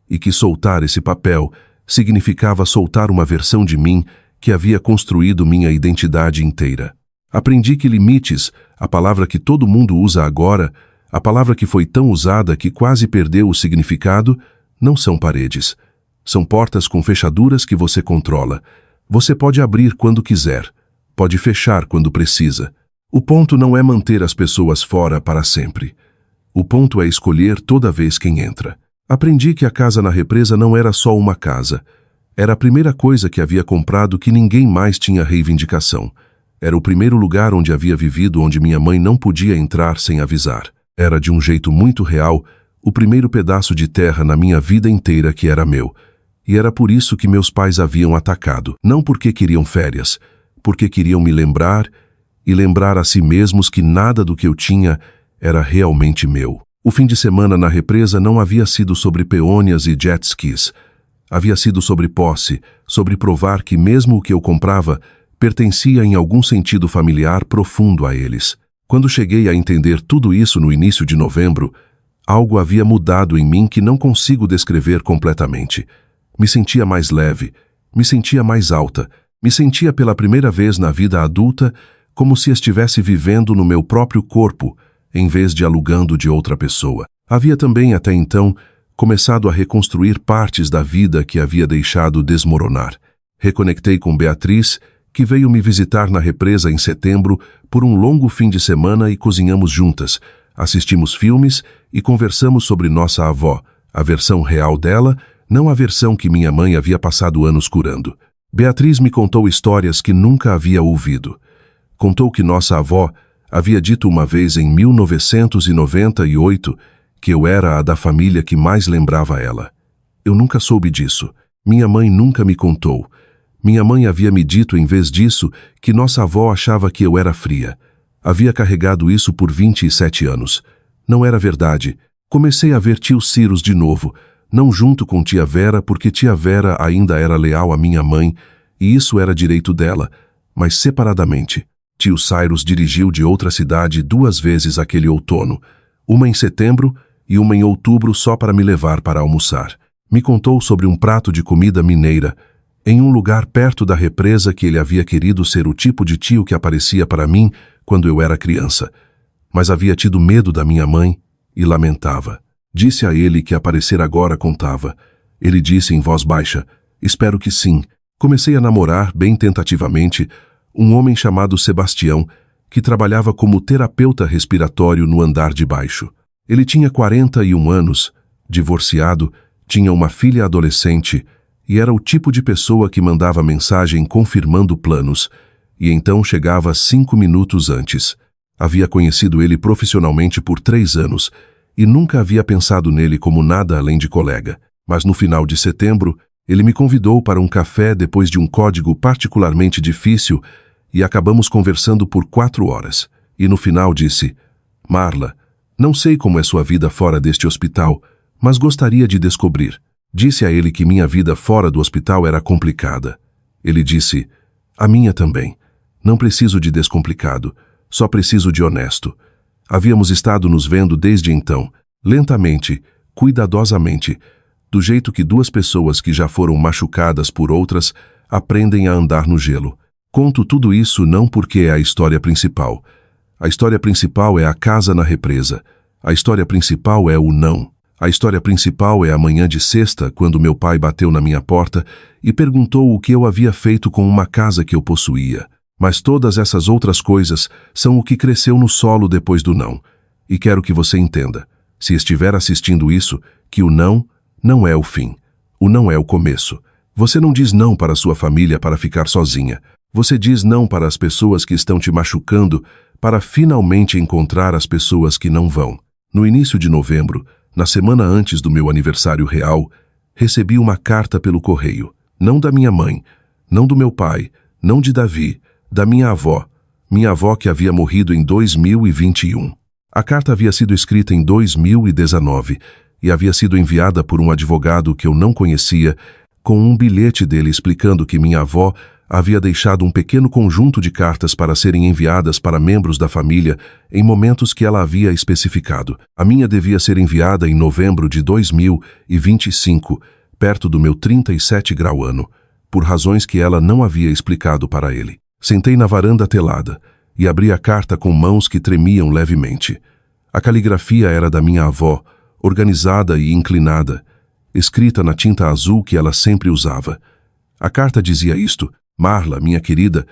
S1: e que soltar esse papel significava soltar uma versão de mim que havia construído minha identidade inteira. Aprendi que limites, a palavra que todo mundo usa agora, a palavra que foi tão usada que quase perdeu o significado, não são paredes. São portas com fechaduras que você controla. Você pode abrir quando quiser, pode fechar quando precisa. O ponto não é manter as pessoas fora para sempre. O ponto é escolher toda vez quem entra. Aprendi que a casa na represa não era só uma casa. Era a primeira coisa que havia comprado que ninguém mais tinha reivindicação. Era o primeiro lugar onde havia vivido onde minha mãe não podia entrar sem avisar. Era de um jeito muito real o primeiro pedaço de terra na minha vida inteira que era meu. E era por isso que meus pais haviam atacado. Não porque queriam férias, porque queriam me lembrar e lembrar a si mesmos que nada do que eu tinha era realmente meu. O fim de semana na represa não havia sido sobre peônias e jet skis. Havia sido sobre posse, sobre provar que mesmo o que eu comprava pertencia em algum sentido familiar profundo a eles. Quando cheguei a entender tudo isso no início de novembro, algo havia mudado em mim que não consigo descrever completamente. Me sentia mais leve, me sentia mais alta, me sentia pela primeira vez na vida adulta como se estivesse vivendo no meu próprio corpo, em vez de alugando de outra pessoa. Havia também, até então, começado a reconstruir partes da vida que havia deixado desmoronar. Reconectei com Beatriz, que veio me visitar na represa em setembro por um longo fim de semana e cozinhamos juntas, assistimos filmes e conversamos sobre nossa avó, a versão real dela, não a versão que minha mãe havia passado anos curando. Beatriz me contou histórias que nunca havia ouvido. Contou que nossa avó havia dito uma vez em 1998 que eu era a da família que mais lembrava ela. Eu nunca soube disso. Minha mãe nunca me contou. Minha mãe havia me dito, em vez disso, que nossa avó achava que eu era fria. Havia carregado isso por 27 anos. Não era verdade. Comecei a ver tio Cyrus de novo, não junto com tia Vera, porque tia Vera ainda era leal à minha mãe, e isso era direito dela, mas separadamente. Tio Cyrus dirigiu de outra cidade 2 vezes aquele outono, uma em setembro e uma em outubro só para me levar para almoçar. Me contou sobre um prato de comida mineira, em um lugar perto da represa que ele havia querido ser o tipo de tio que aparecia para mim quando eu era criança. Mas havia tido medo da minha mãe e lamentava. Disse a ele que aparecer agora contava. Ele disse em voz baixa, espero que sim. Comecei a namorar, bem tentativamente, um homem chamado Sebastião, que trabalhava como terapeuta respiratório no andar de baixo. Ele tinha 41 anos, divorciado, tinha uma filha adolescente e era o tipo de pessoa que mandava mensagem confirmando planos, e então chegava 5 minutos antes. Havia conhecido ele profissionalmente por 3 anos e nunca havia pensado nele como nada além de colega. Mas no final de setembro, ele me convidou para um café depois de um código particularmente difícil e acabamos conversando por 4 horas. E no final disse, Marla, não sei como é sua vida fora deste hospital, mas gostaria de descobrir. Disse a ele que minha vida fora do hospital era complicada. Ele disse, a minha também. Não preciso de descomplicado, só preciso de honesto. Havíamos estado nos vendo desde então, lentamente, cuidadosamente, do jeito que 2 pessoas que já foram machucadas por outras aprendem a andar no gelo. Conto tudo isso não porque é a história principal. A história principal é a casa na represa. A história principal é o não. A história principal é a manhã de sexta, quando meu pai bateu na minha porta e perguntou o que eu havia feito com uma casa que eu possuía. Mas todas essas outras coisas são o que cresceu no solo depois do não. E quero que você entenda, se estiver assistindo isso, que o não é o fim. O não é o começo. Você não diz não para sua família para ficar sozinha. Você diz não para as pessoas que estão te machucando para finalmente encontrar as pessoas que não vão. No início de novembro, na semana antes do meu aniversário real, recebi uma carta pelo correio. Não da minha mãe, não do meu pai, não de Davi, da minha avó que havia morrido em 2021. A carta havia sido escrita em 2019 e havia sido enviada por um advogado que eu não conhecia, com um bilhete dele explicando que minha avó havia deixado um pequeno conjunto de cartas para serem enviadas para membros da família em momentos que ela havia especificado. A minha devia ser enviada em novembro de 2025, perto do meu 37 grau ano, por razões que ela não havia explicado para ele. Sentei na varanda telada e abri a carta com mãos que tremiam levemente. A caligrafia era da minha avó, organizada e inclinada, escrita na tinta azul que ela sempre usava. A carta dizia isto: Marla, minha querida,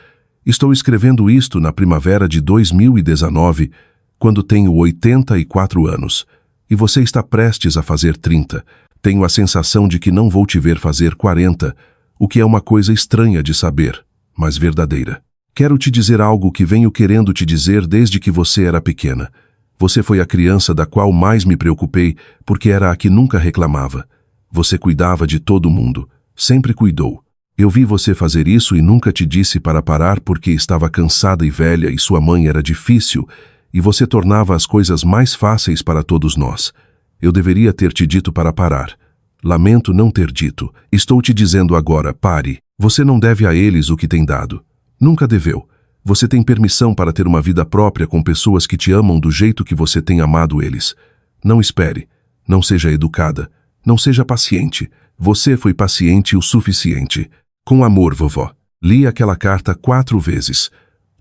S1: estou escrevendo isto na primavera de 2019, quando tenho 84 anos, e você está prestes a fazer 30. Tenho a sensação de que não vou te ver fazer 40, o que é uma coisa estranha de saber, mas verdadeira. Quero te dizer algo que venho querendo te dizer desde que você era pequena. Você foi a criança da qual mais me preocupei, porque era a que nunca reclamava. Você cuidava de todo mundo, sempre cuidou. Eu vi você fazer isso e nunca te disse para parar porque estava cansada e velha e sua mãe era difícil, e você tornava as coisas mais fáceis para todos nós. Eu deveria ter te dito para parar. Lamento não ter dito. Estou te dizendo agora, pare. Você não deve a eles o que tem dado. Nunca deveu. Você tem permissão para ter uma vida própria com pessoas que te amam do jeito que você tem amado eles. Não espere. Não seja educada. Não seja paciente. Você foi paciente o suficiente. Com amor, vovó. Li aquela carta 4 vezes.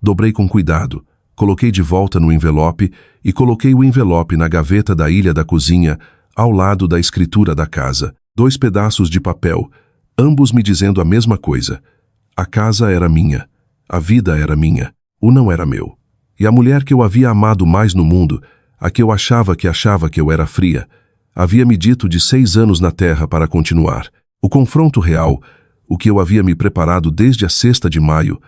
S1: Dobrei com cuidado. Coloquei de volta no envelope e coloquei o envelope na gaveta da ilha da cozinha, ao lado da escritura da casa. 2 pedaços de papel, ambos me dizendo a mesma coisa. A casa era minha. A vida era minha. O não era meu. E a mulher que eu havia amado mais no mundo, a que eu achava que eu era fria, havia me dito de 6 anos na terra para continuar. O confronto real, o que eu havia me preparado desde a 6ª de maio,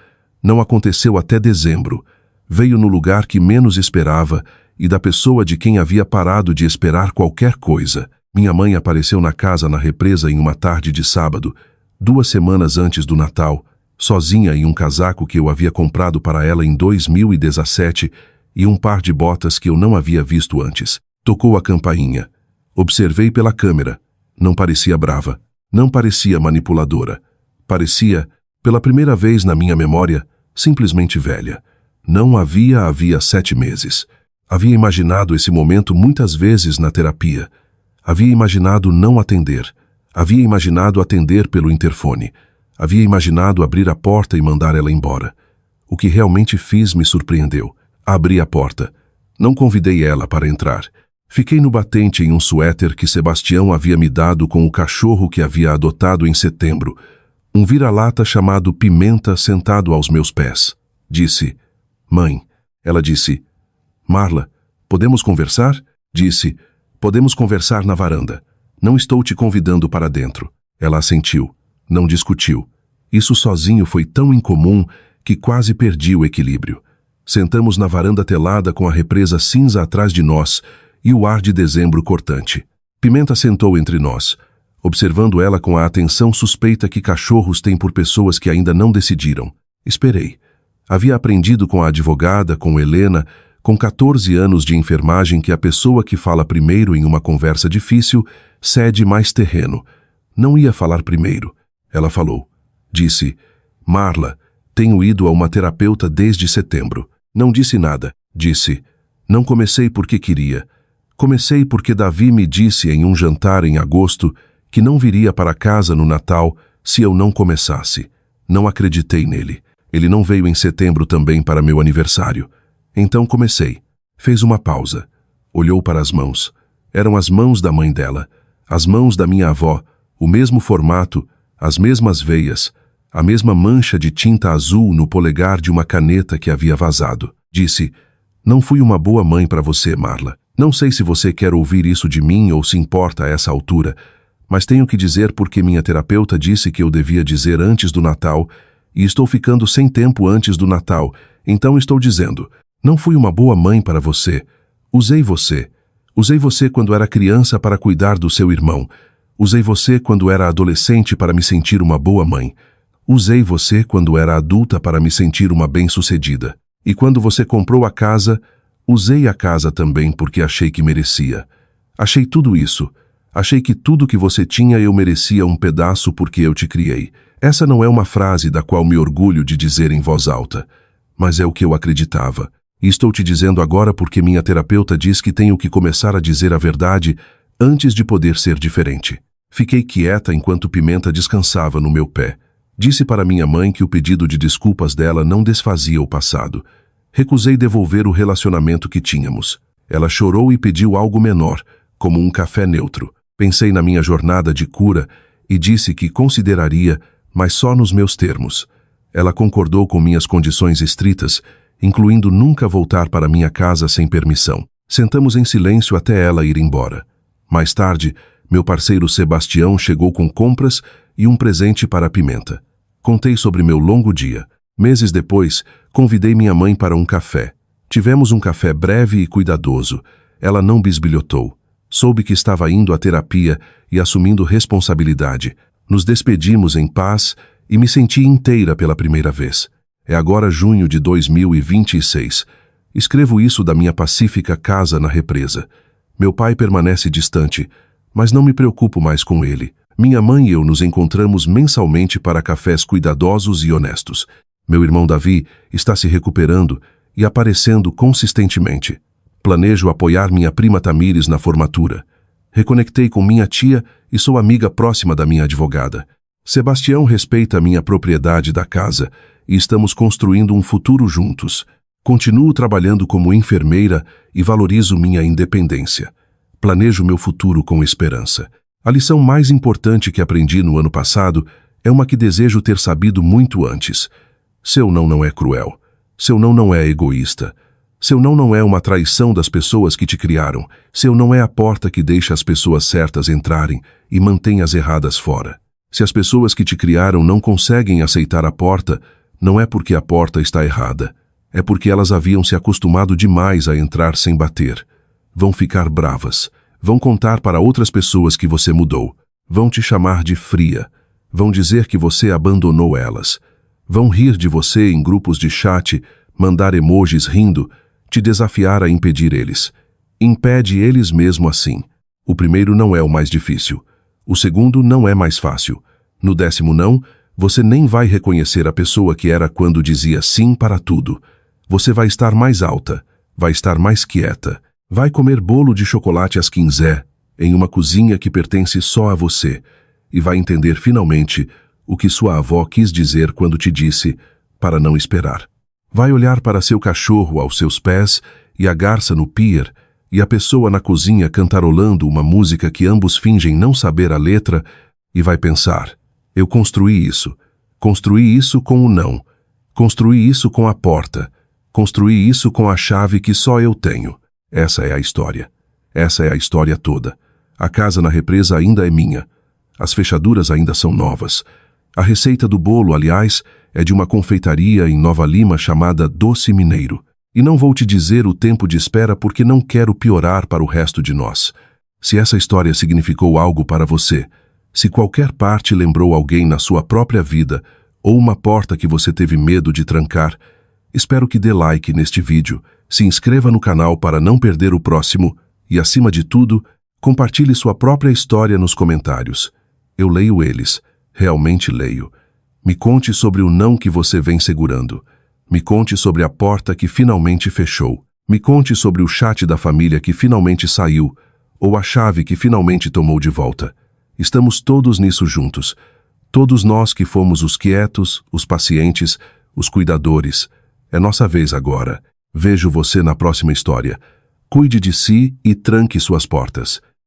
S1: não aconteceu até dezembro. Veio no lugar que menos esperava e da pessoa de quem havia parado de esperar qualquer coisa. Minha mãe apareceu na casa na represa em uma tarde de sábado, 2 semanas antes do Natal, sozinha em um casaco que eu havia comprado para ela em 2017 e um par de botas que eu não havia visto antes. Tocou a campainha. Observei pela câmera. Não parecia brava. Não parecia manipuladora. Parecia, pela primeira vez na minha memória, simplesmente velha. Não havia 7 meses. Havia imaginado esse momento muitas vezes na terapia. Havia imaginado não atender. Havia imaginado atender pelo interfone. Havia imaginado abrir a porta e mandar ela embora. O que realmente fiz me surpreendeu. Abri a porta. Não convidei ela para entrar. Fiquei no batente em um suéter que Sebastião havia me dado com o cachorro que havia adotado em setembro. Um vira-lata chamado Pimenta sentado aos meus pés. Disse: "Mãe." Ela disse: "Marla, podemos conversar?" Disse: "Podemos conversar na varanda. Não estou te convidando para dentro." Ela assentiu. Não discutiu. Isso sozinho foi tão incomum que quase perdi o equilíbrio. Sentamos na varanda telada com a represa cinza atrás de nós e o ar de dezembro cortante. Pimenta sentou entre nós, observando ela com a atenção suspeita que cachorros têm por pessoas que ainda não decidiram. Esperei. Havia aprendido com a advogada, com Helena, com 14 anos de enfermagem, que a pessoa que fala primeiro em uma conversa difícil cede mais terreno. Não ia falar primeiro. Ela falou. Disse: "Marla, tenho ido a uma terapeuta desde setembro." Não disse nada. Disse: "Não comecei porque queria. Comecei porque Davi me disse em um jantar em agosto que não viria para casa no Natal se eu não começasse. Não acreditei nele. Ele não veio em setembro também para meu aniversário. Então comecei." Fez uma pausa. Olhou para as mãos. Eram as mãos da mãe dela. As mãos da minha avó. O mesmo formato, as mesmas veias, a mesma mancha de tinta azul no polegar de uma caneta que havia vazado. Disse: "Não fui uma boa mãe para você, Marla. Não sei se você quer ouvir isso de mim ou se importa a essa altura, mas tenho que dizer porque minha terapeuta disse que eu devia dizer antes do Natal, e estou ficando sem tempo antes do Natal, então estou dizendo: não fui uma boa mãe para você. Usei você. Usei você quando era criança para cuidar do seu irmão. Usei você quando era adolescente para me sentir uma boa mãe. Usei você quando era adulta para me sentir uma bem-sucedida. E quando você comprou a casa, usei a casa também porque achei que merecia. Achei tudo isso. Achei que tudo que você tinha eu merecia um pedaço porque eu te criei." Essa não é uma frase da qual me orgulho de dizer em voz alta, mas é o que eu acreditava. E estou te dizendo agora porque minha terapeuta diz que tenho que começar a dizer a verdade antes de poder ser diferente. Fiquei quieta enquanto Pimenta descansava no meu pé. Disse para minha mãe que o pedido de desculpas dela não desfazia o passado. Recusei devolver o relacionamento que tínhamos. Ela chorou e pediu algo menor, como um café neutro. Pensei na minha jornada de cura e disse que consideraria, mas só nos meus termos. Ela concordou com minhas condições estritas, incluindo nunca voltar para minha casa sem permissão. Sentamos em silêncio até ela ir embora. Mais tarde, meu parceiro Sebastião chegou com compras e um presente para a Pimenta. Contei sobre meu longo dia. Meses depois, convidei minha mãe para um café. Tivemos um café breve e cuidadoso. Ela não bisbilhotou. Soube que estava indo à terapia e assumindo responsabilidade. Nos despedimos em paz e me senti inteira pela primeira vez. É agora junho de 2026. Escrevo isso da minha pacífica casa na represa. Meu pai permanece distante, mas não me preocupo mais com ele. Minha mãe e eu nos encontramos mensalmente para cafés cuidadosos e honestos. Meu irmão Davi está se recuperando e aparecendo consistentemente. Planejo apoiar minha prima Tamires na formatura. Reconectei com minha tia e sou amiga próxima da minha advogada. Sebastião respeita a minha propriedade da casa e estamos construindo um futuro juntos. Continuo trabalhando como enfermeira e valorizo minha independência. Planejo meu futuro com esperança. A lição mais importante que aprendi no ano passado é uma que desejo ter sabido muito antes. Seu não é cruel. Seu não é egoísta. Seu não é uma traição das pessoas que te criaram. Seu não é a porta que deixa as pessoas certas entrarem e mantém as erradas fora. Se as pessoas que te criaram não conseguem aceitar a porta, não é porque a porta está errada. É porque elas haviam se acostumado demais a entrar sem bater. Vão ficar bravas. Vão contar para outras pessoas que você mudou. Vão te chamar de fria. Vão dizer que você abandonou elas. Vão rir de você em grupos de chat, mandar emojis rindo, te desafiar a impedir eles. Impede eles mesmo assim. O primeiro não é o mais difícil. O segundo não é mais fácil. No 10º não, você nem vai reconhecer a pessoa que era quando dizia sim para tudo. Você vai estar mais alta, vai estar mais quieta. Vai comer bolo de chocolate às 15h, em uma cozinha que pertence só a você, e vai entender finalmente o que sua avó quis dizer quando te disse para não esperar. Vai olhar para seu cachorro aos seus pés e a garça no pier, e a pessoa na cozinha cantarolando uma música que ambos fingem não saber a letra, e vai pensar: eu construí isso com o não, construí isso com a porta, construí isso com a chave que só eu tenho. Essa é a história. Essa é a história toda. A casa na represa ainda é minha. As fechaduras ainda são novas. A receita do bolo, aliás, é de uma confeitaria em Nova Lima chamada Doce Mineiro. E não vou te dizer o tempo de espera porque não quero piorar para o resto de nós. Se essa história significou algo para você, se qualquer parte lembrou alguém na sua própria vida ou uma porta que você teve medo de trancar, espero que dê like neste vídeo, se inscreva no canal para não perder o próximo e, acima de tudo, compartilhe sua própria história nos comentários. Eu leio eles, realmente leio. Me conte sobre o não que você vem segurando. Me conte sobre a porta que finalmente fechou. Me conte sobre o chat da família que finalmente saiu, ou a chave que finalmente tomou de volta. Estamos todos nisso juntos. Todos nós que fomos os quietos, os pacientes, os cuidadores. É nossa vez agora. Vejo você na próxima história. Cuide de si e tranque suas portas.